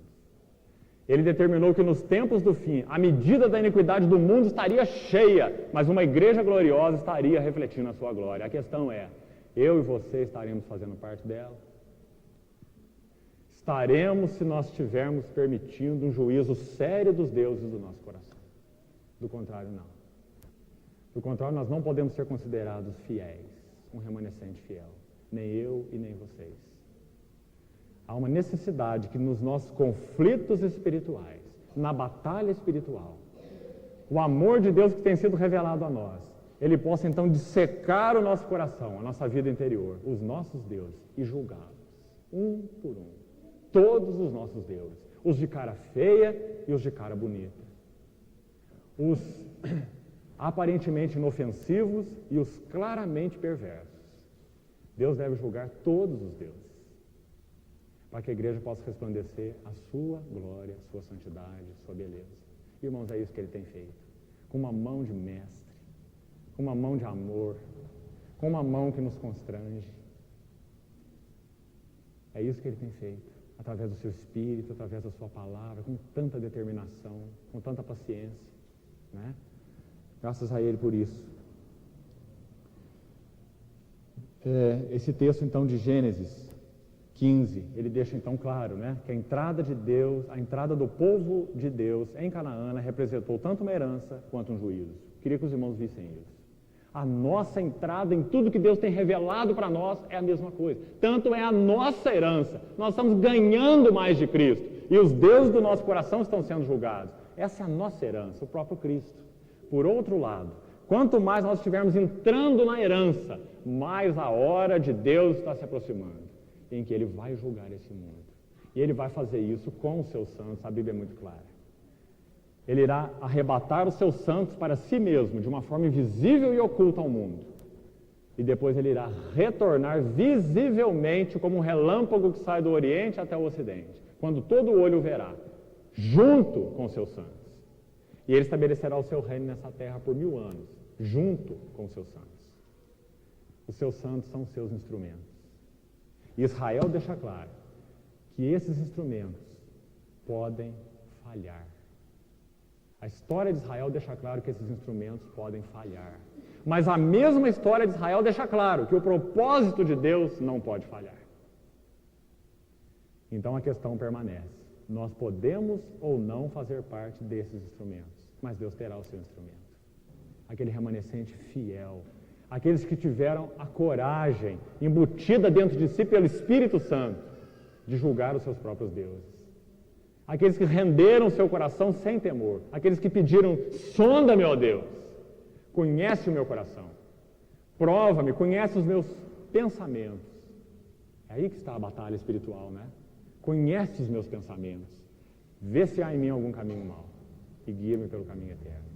Speaker 1: Ele determinou que nos tempos do fim, a medida da iniquidade do mundo estaria cheia, mas uma igreja gloriosa estaria refletindo a sua glória. A questão é, eu e você estaremos fazendo parte dela? Estaremos se nós estivermos permitindo um juízo sério dos deuses do nosso coração. Do contrário, não. Do contrário, nós não podemos ser considerados fiéis, um remanescente fiel. Nem eu e nem vocês. Há uma necessidade que nos nossos conflitos espirituais, na batalha espiritual, o amor de Deus que tem sido revelado a nós, Ele possa então dissecar o nosso coração, a nossa vida interior, os nossos deuses, e julgá-los, um por um. Todos os nossos deuses, os de cara feia e os de cara bonita. Os aparentemente inofensivos e os claramente perversos. Deus deve julgar todos os deuses, para que a igreja possa resplandecer a sua glória, a sua santidade, a sua beleza. Irmãos, é isso que Ele tem feito, com uma mão de mestre, com uma mão de amor, com uma mão que nos constrange. É isso que Ele tem feito, através do seu Espírito, através da sua palavra, com tanta determinação, com tanta paciência, né? Graças a Ele por isso. Esse texto então de Gênesis 15, ele deixa então claro, né, que a entrada de Deus, a entrada do povo de Deus em Canaã representou tanto uma herança quanto um juízo. Queria que os irmãos vissem isso. A nossa entrada em tudo que Deus tem revelado para nós é a mesma coisa. Tanto é a nossa herança. Nós estamos ganhando mais de Cristo. E os deuses do nosso coração estão sendo julgados. Essa é a nossa herança, o próprio Cristo. Por outro lado, quanto mais nós estivermos entrando na herança, mais a hora de Deus está se aproximando, em que Ele vai julgar esse mundo. E Ele vai fazer isso com os seus santos, a Bíblia é muito clara. Ele irá arrebatar os seus santos para si mesmo, de uma forma invisível e oculta ao mundo. E depois Ele irá retornar visivelmente como um relâmpago que sai do Oriente até o Ocidente, quando todo olho o verá, junto com os seus santos. E Ele estabelecerá o seu reino nessa terra por 1000 anos, junto com os seus santos. Os seus santos são os seus instrumentos. E Israel deixa claro que esses instrumentos podem falhar. A história de Israel deixa claro que esses instrumentos podem falhar. Mas a mesma história de Israel deixa claro que o propósito de Deus não pode falhar. Então a questão permanece. Nós podemos ou não fazer parte desses instrumentos, mas Deus terá o seu instrumento. Aquele remanescente fiel, aqueles que tiveram a coragem, embutida dentro de si pelo Espírito Santo, de julgar os seus próprios deuses. Aqueles que renderam seu coração sem temor, aqueles que pediram, sonda-me, ó Deus, conhece o meu coração, prova-me, conhece os meus pensamentos. É aí que está a batalha espiritual, né? Conhece os meus pensamentos, vê se há em mim algum caminho mau e guia-me pelo caminho eterno.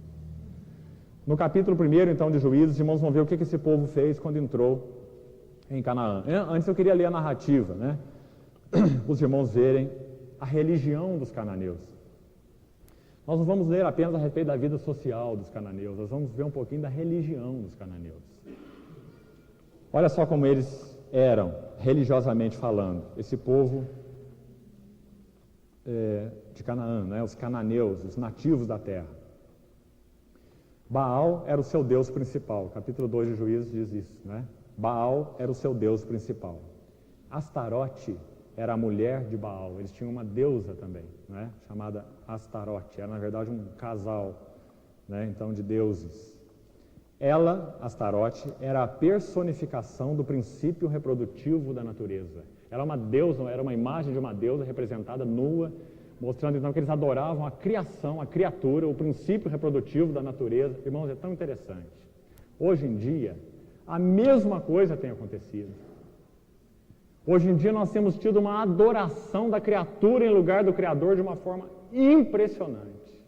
Speaker 1: No capítulo 1, então, de Juízes, os irmãos vão ver o que esse povo fez quando entrou em Canaã. Antes eu queria ler a narrativa, né? Os irmãos verem a religião dos cananeus. Nós não vamos ler apenas a respeito da vida social dos cananeus, nós vamos ver um pouquinho da religião dos cananeus. Olha só como eles eram, religiosamente falando, esse povo de Canaã, né? Os cananeus, os nativos da terra. Baal era o seu deus principal, capítulo 2 de Juízes diz isso, né? Baal era o seu deus principal. Astarote era a mulher de Baal, eles tinham uma deusa também, né? Chamada Astarote, era na verdade um casal, né? Então, de deuses. Ela, Astarote, era a personificação do princípio reprodutivo da natureza. Era uma deusa, era uma imagem de uma deusa representada nua, mostrando então que eles adoravam a criação, a criatura, o princípio reprodutivo da natureza. Irmãos, é tão interessante. Hoje em dia, a mesma coisa tem acontecido. Hoje em dia nós temos tido uma adoração da criatura em lugar do Criador de uma forma impressionante.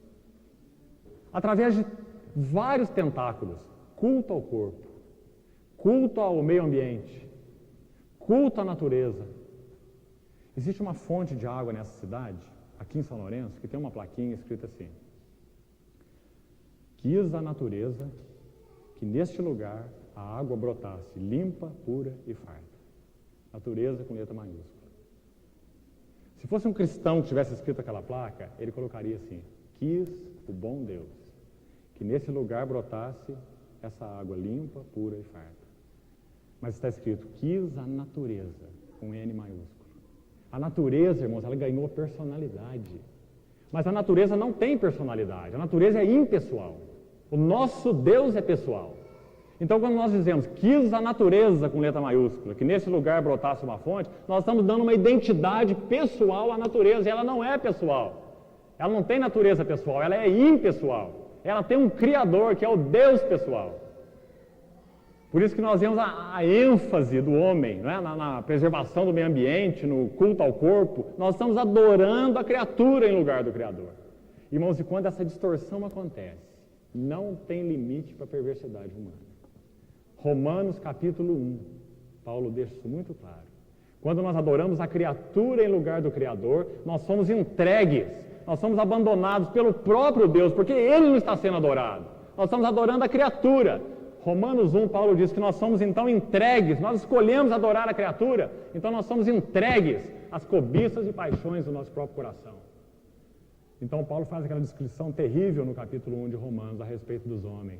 Speaker 1: Através de vários tentáculos, culto ao corpo, culto ao meio ambiente, culto à natureza. Existe uma fonte de água nessa cidade, aqui em São Lourenço, que tem uma plaquinha escrita assim: quis a natureza que neste lugar a água brotasse limpa, pura e farta. Natureza com letra maiúscula. Se fosse um cristão que tivesse escrito aquela placa, ele colocaria assim: quis o bom Deus que nesse lugar brotasse essa água limpa, pura e farta. Mas está escrito: quis a natureza, com N maiúsculo. A natureza, irmãos, ela ganhou personalidade. Mas a natureza não tem personalidade. A natureza é impessoal. O nosso Deus é pessoal. Então, quando nós dizemos quis a natureza, com letra maiúscula, que nesse lugar brotasse uma fonte, nós estamos dando uma identidade pessoal à natureza. E ela não é pessoal. Ela não tem natureza pessoal, ela é impessoal. Ela tem um Criador, que é o Deus pessoal. Por isso que nós vemos a ênfase do homem, né? na preservação do meio ambiente, no culto ao corpo. Nós estamos adorando a criatura em lugar do Criador. Irmãos, e quando essa distorção acontece, não tem limite para a perversidade humana. Romanos capítulo 1, Paulo deixa isso muito claro. Quando nós adoramos a criatura em lugar do Criador, nós somos entregues, nós somos abandonados pelo próprio Deus, porque Ele não está sendo adorado. Nós estamos adorando a criatura. Romanos 1, Paulo diz que nós somos então entregues, nós escolhemos adorar a criatura, então nós somos entregues às cobiças e paixões do nosso próprio coração. Então Paulo faz aquela descrição terrível no capítulo 1 de Romanos a respeito dos homens,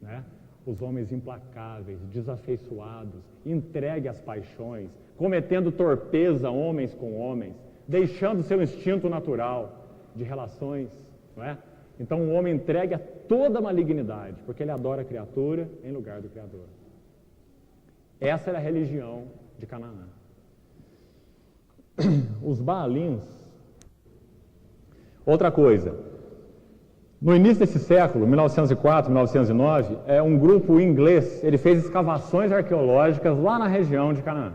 Speaker 1: né? Os homens implacáveis, desafeiçoados, entregues às paixões, cometendo torpeza homens com homens, deixando seu instinto natural de relações, não é? Então o homem entregue a toda malignidade, porque ele adora a criatura em lugar do Criador. Essa era a religião de Canaã. Os Baalins. Outra coisa, no início desse século, 1904, 1909, um grupo inglês, ele fez escavações arqueológicas lá na região de Canaã,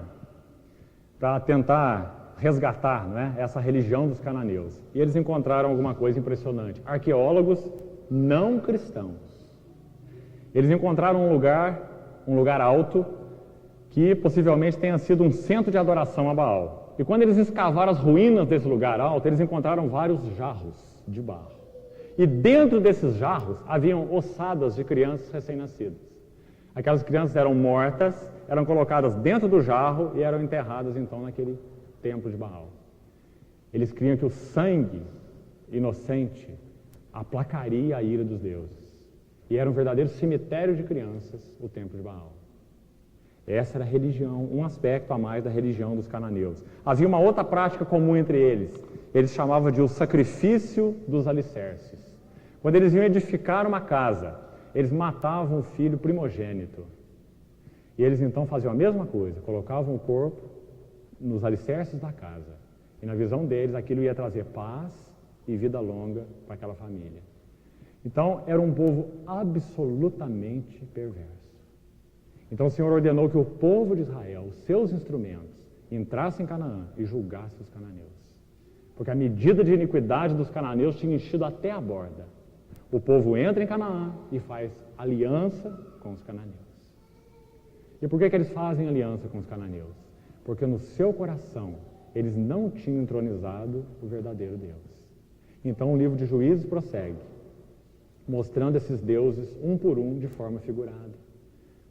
Speaker 1: para tentar resgatar, né, essa religião dos cananeus. E eles encontraram alguma coisa impressionante. Arqueólogos não cristãos. Eles encontraram um lugar alto, que possivelmente tenha sido um centro de adoração a Baal. E quando eles escavaram as ruínas desse lugar alto, eles encontraram vários jarros de barro. E dentro desses jarros haviam ossadas de crianças recém-nascidas. Aquelas crianças eram mortas, eram colocadas dentro do jarro e eram enterradas então naquele templo de Baal. Eles criam que o sangue inocente aplacaria a ira dos deuses. E era um verdadeiro cemitério de crianças, o templo de Baal. Essa era a religião, um aspecto a mais da religião dos cananeus. Havia uma outra prática comum entre eles. Eles chamavam de o sacrifício dos alicerces. Quando eles iam edificar uma casa, eles matavam o filho primogênito. E eles então faziam a mesma coisa, colocavam o corpo nos alicerces da casa. E na visão deles, aquilo ia trazer paz e vida longa para aquela família. Então, era um povo absolutamente perverso. Então o Senhor ordenou que o povo de Israel, os seus instrumentos, entrassem em Canaã e julgassem os cananeus. Porque a medida de iniquidade dos cananeus tinha enchido até a borda. O povo entra em Canaã e faz aliança com os cananeus. E por que eles fazem aliança com os cananeus? Porque no seu coração eles não tinham entronizado o verdadeiro Deus. Então o livro de Juízes prossegue, mostrando esses deuses um por um de forma figurada.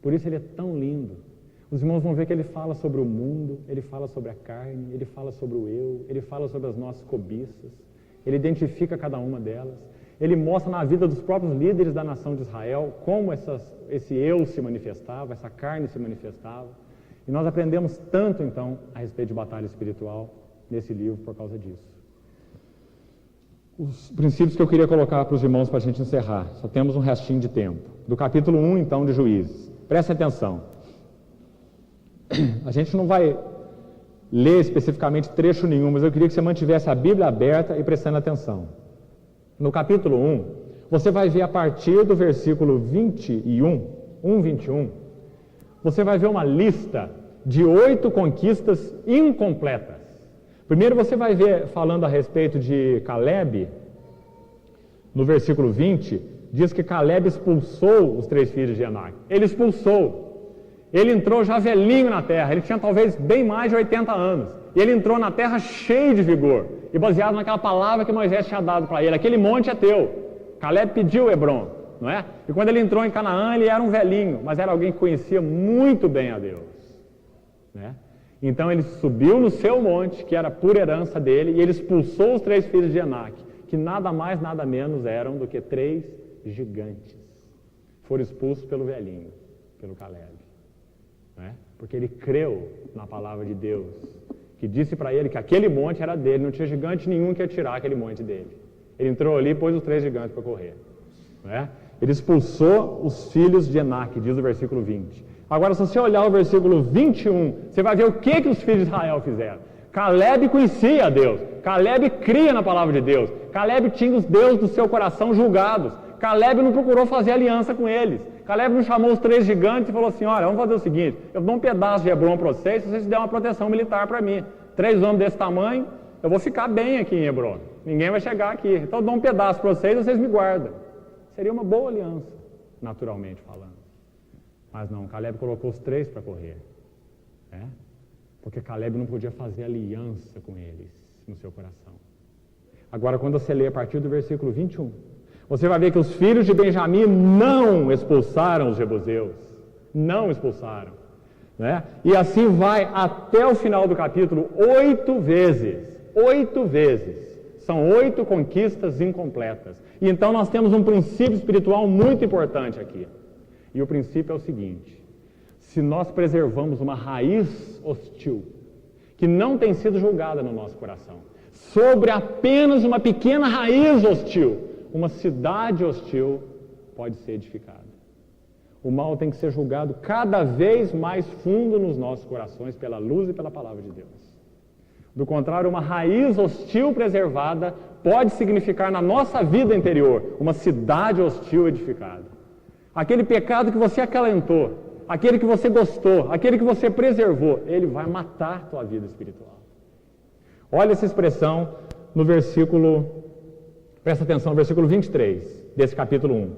Speaker 1: Por isso ele é tão lindo, Os irmãos vão ver que ele fala sobre o mundo, ele fala sobre a carne, ele fala sobre o eu, ele fala sobre as nossas cobiças, ele identifica cada uma delas, ele mostra na vida dos próprios líderes da nação de Israel como esse eu se manifestava, essa carne se manifestava. E nós aprendemos tanto, então, a respeito de batalha espiritual nesse livro por causa disso. Os princípios que eu queria colocar para os irmãos para a gente encerrar, só temos um restinho de tempo. Do capítulo 1, então, de Juízes. Preste atenção. A gente não vai ler especificamente trecho nenhum, mas eu queria que você mantivesse a Bíblia aberta e prestando atenção. No capítulo 1, você vai ver a partir do versículo 21, você vai ver uma lista de 8 conquistas incompletas. Primeiro você vai ver, falando a respeito de Caleb, no versículo 20, diz que Caleb expulsou os 3 filhos de Enac. Ele expulsou. Ele entrou já velhinho na terra, ele tinha talvez bem mais de 80 anos. E ele entrou na terra cheio de vigor, e baseado naquela palavra que Moisés tinha dado para ele, aquele monte é teu. Caleb pediu Hebron, não é? E quando ele entrou em Canaã, ele era um velhinho, mas era alguém que conhecia muito bem a Deus, né? Então ele subiu no seu monte, que era por herança dele, e ele expulsou os 3 filhos de Enac, que nada mais, nada menos eram do que 3 gigantes. Foram expulsos pelo velhinho, pelo Caleb. Né? Porque ele creu na palavra de Deus, que disse para ele que aquele monte era dele, não tinha gigante nenhum que ia tirar aquele monte dele. Ele entrou ali e pôs os 3 gigantes para correr. Né? Ele expulsou os filhos de Enac, diz o versículo 20. Agora, se você olhar o versículo 21, você vai ver o que os filhos de Israel fizeram. Caleb conhecia a Deus, Caleb cria na palavra de Deus, Caleb tinha os deuses do seu coração julgados, Caleb não procurou fazer aliança com eles. Caleb não chamou os 3 gigantes e falou assim, olha, vamos fazer o seguinte, eu dou um pedaço de Hebron para vocês, se vocês derem uma proteção militar para mim. 3 homens desse tamanho, eu vou ficar bem aqui em Hebron. Ninguém vai chegar aqui. Então eu dou um pedaço para vocês e vocês me guardam. Seria uma boa aliança, naturalmente falando. Mas não, Caleb colocou os 3 para correr. Né? Porque Caleb não podia fazer aliança com eles no seu coração. Agora, quando você lê a partir do versículo 21, você vai ver que os filhos de Benjamim não expulsaram os jebuseus. Não expulsaram. Né? E assim vai até o final do capítulo 8 vezes. 8 vezes. São 8 conquistas incompletas. E então nós temos um princípio espiritual muito importante aqui. E o princípio é o seguinte: se nós preservamos uma raiz hostil, que não tem sido julgada no nosso coração, sobre apenas uma pequena raiz hostil, uma cidade hostil pode ser edificada. O mal tem que ser julgado cada vez mais fundo nos nossos corações pela luz e pela palavra de Deus. Do contrário, uma raiz hostil preservada pode significar na nossa vida interior uma cidade hostil edificada. Aquele pecado que você acalentou, aquele que você gostou, aquele que você preservou, ele vai matar a tua vida espiritual. Olha essa expressão no versículo, presta atenção, no versículo 23 desse capítulo 1.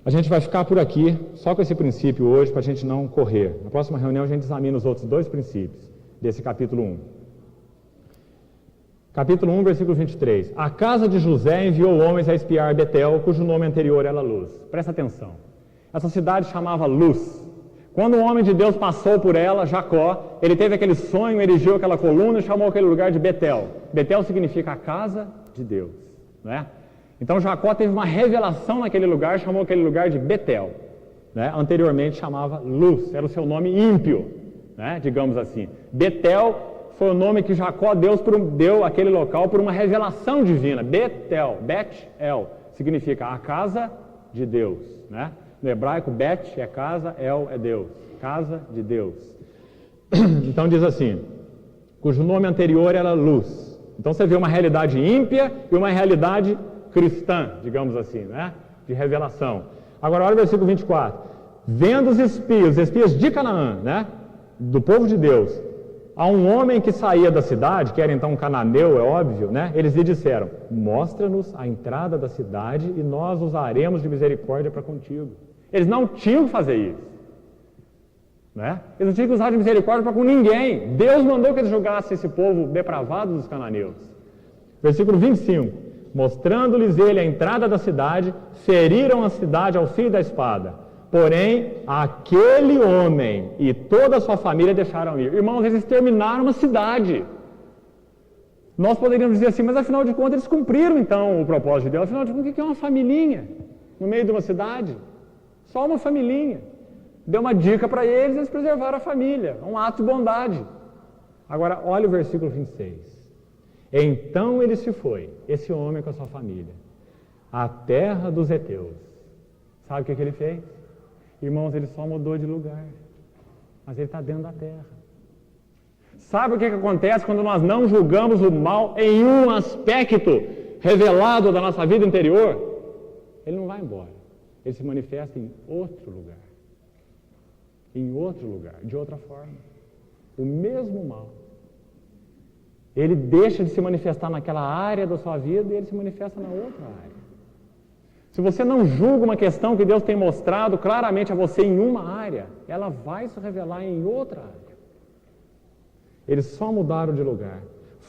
Speaker 1: A gente vai ficar por aqui, só com esse princípio hoje, para a gente não correr. Na próxima reunião a gente examina os outros 2 princípios desse capítulo 1. Capítulo 1, versículo 23. A casa de José enviou homens a espiar Betel, cujo nome anterior era Luz. Presta atenção. Essa cidade chamava Luz. Quando o homem de Deus passou por ela, Jacó, ele teve aquele sonho, erigiu aquela coluna e chamou aquele lugar de Betel. Betel significa a casa de Deus, né? Então Jacó teve uma revelação naquele lugar, chamou aquele lugar de Betel, né? Anteriormente chamava Luz, era o seu nome ímpio, né? Digamos assim. Betel foi o nome que Jacó deu àquele local por uma revelação divina. Betel, Bet-El, significa a casa de Deus, né? No hebraico, Bet é casa, El é Deus, casa de Deus. Então diz assim, cujo nome anterior era Luz. Então você vê uma realidade ímpia e uma realidade cristã, digamos assim, né? De revelação. Agora olha o versículo 24. Vendo os espias de Canaã, né? Do povo de Deus, a um homem que saía da cidade, que era então um cananeu, é óbvio, né? Eles lhe disseram, mostra-nos a entrada da cidade e nós usaremos de misericórdia para contigo. Eles não tinham que fazer isso, né? Eles não tinham que usar de misericórdia para com ninguém. Deus mandou que eles julgassem esse povo depravado dos cananeus. Versículo 25. Mostrando-lhes ele a entrada da cidade, feriram a cidade ao fio da espada. Porém, aquele homem e toda a sua família deixaram ir. Irmãos, eles exterminaram uma cidade. Nós poderíamos dizer assim, mas afinal de contas eles cumpriram então o propósito de Deus. Afinal de contas, o que é uma familhinha no meio de uma cidade? Só uma familhinha. Deu uma dica para eles, eles preservaram a família. Um ato de bondade. Agora, olha o versículo 26. Então ele se foi, esse homem com a sua família, à terra dos heteus. Sabe o que ele fez? Irmãos, ele só mudou de lugar. Mas ele está dentro da terra. Sabe o que acontece quando nós não julgamos o mal em um aspecto revelado da nossa vida interior? Ele não vai embora. Ele se manifesta em outro lugar. Em outro lugar, de outra forma. O mesmo mal. Ele deixa de se manifestar naquela área da sua vida e ele se manifesta na outra área. Se você não julga uma questão que Deus tem mostrado claramente a você em uma área, ela vai se revelar em outra área. Eles só mudaram de lugar.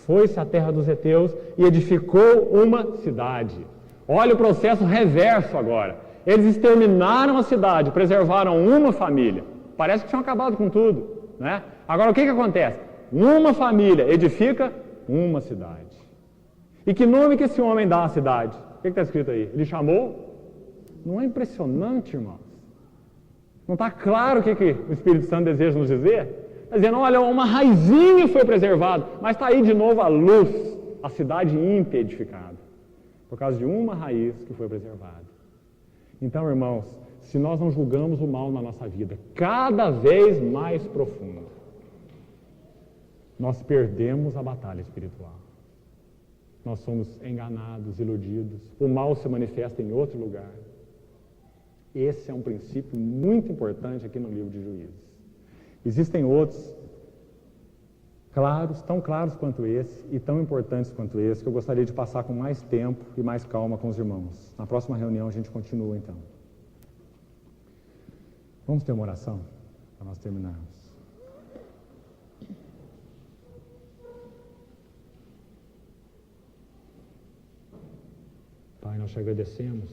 Speaker 1: Foi-se à terra dos heteus e edificou uma cidade. Olha o processo reverso agora. Eles exterminaram a cidade, preservaram uma família. Parece que tinham acabado com tudo, né? Agora o que acontece? Uma família edifica uma cidade. E que nome que esse homem dá à cidade? O que está escrito aí? Ele chamou? Não é impressionante, irmãos? Não está claro o que o Espírito Santo deseja nos dizer? Está dizendo, olha, uma raizinha foi preservada, mas está aí de novo a luz, a cidade ímpia edificada, por causa de uma raiz que foi preservada. Então, irmãos, se nós não julgamos o mal na nossa vida, cada vez mais profundo, nós perdemos a batalha espiritual. Nós somos enganados, iludidos, o mal se manifesta em outro lugar. Esse é um princípio muito importante aqui no livro de Juízes. Existem outros claros, tão claros quanto esse e tão importantes quanto esse, que eu gostaria de passar com mais tempo e mais calma com os irmãos. Na próxima reunião a gente continua então. Vamos ter uma oração para nós terminarmos. Pai, nós te agradecemos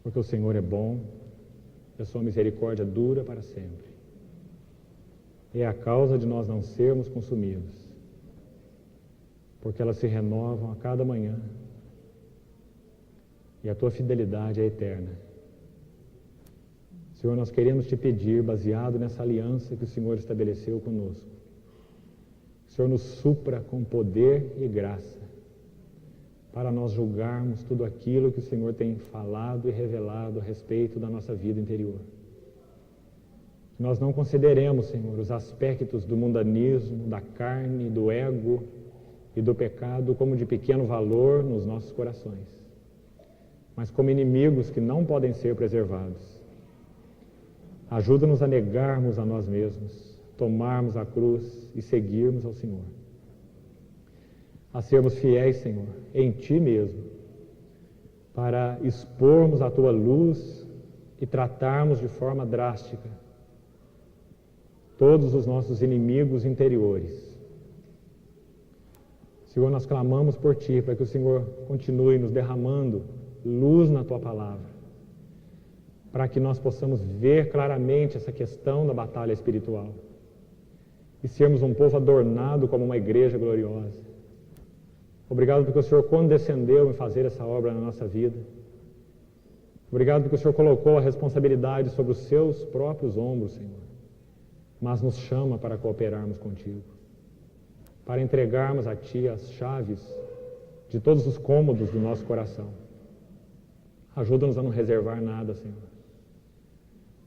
Speaker 1: porque o Senhor é bom e a sua misericórdia dura para sempre. É a causa de nós não sermos consumidos, porque elas se renovam a cada manhã e a tua fidelidade é eterna. Senhor, nós queremos te pedir, baseado nessa aliança que o Senhor estabeleceu conosco, que o Senhor nos supra com poder e graça, para nós julgarmos tudo aquilo que o Senhor tem falado e revelado a respeito da nossa vida interior. Que nós não consideremos, Senhor, os aspectos do mundanismo, da carne, do ego e do pecado como de pequeno valor nos nossos corações, mas como inimigos que não podem ser preservados. Ajuda-nos a negarmos a nós mesmos, tomarmos a cruz e seguirmos ao Senhor. A sermos fiéis, Senhor, em Ti mesmo, para expormos a Tua luz e tratarmos de forma drástica todos os nossos inimigos interiores. Senhor, nós clamamos por Ti, para que o Senhor continue nos derramando luz na Tua palavra, para que nós possamos ver claramente essa questão da batalha espiritual e sermos um povo adornado como uma igreja gloriosa. Obrigado porque o Senhor condescendeu em fazer essa obra na nossa vida. Obrigado porque o Senhor colocou a responsabilidade sobre os seus próprios ombros, Senhor, mas nos chama para cooperarmos contigo, para entregarmos a Ti as chaves de todos os cômodos do nosso coração. Ajuda-nos a não reservar nada, Senhor.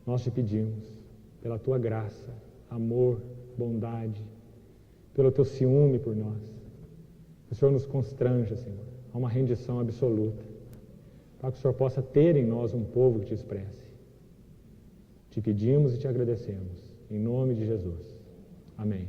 Speaker 1: Nós te pedimos, pela Tua graça, amor, bondade, pelo Teu ciúme por nós, que o Senhor nos constranja, Senhor, a uma rendição absoluta, para que o Senhor possa ter em nós um povo que Te expresse. Te pedimos e Te agradecemos, em nome de Jesus. Amém.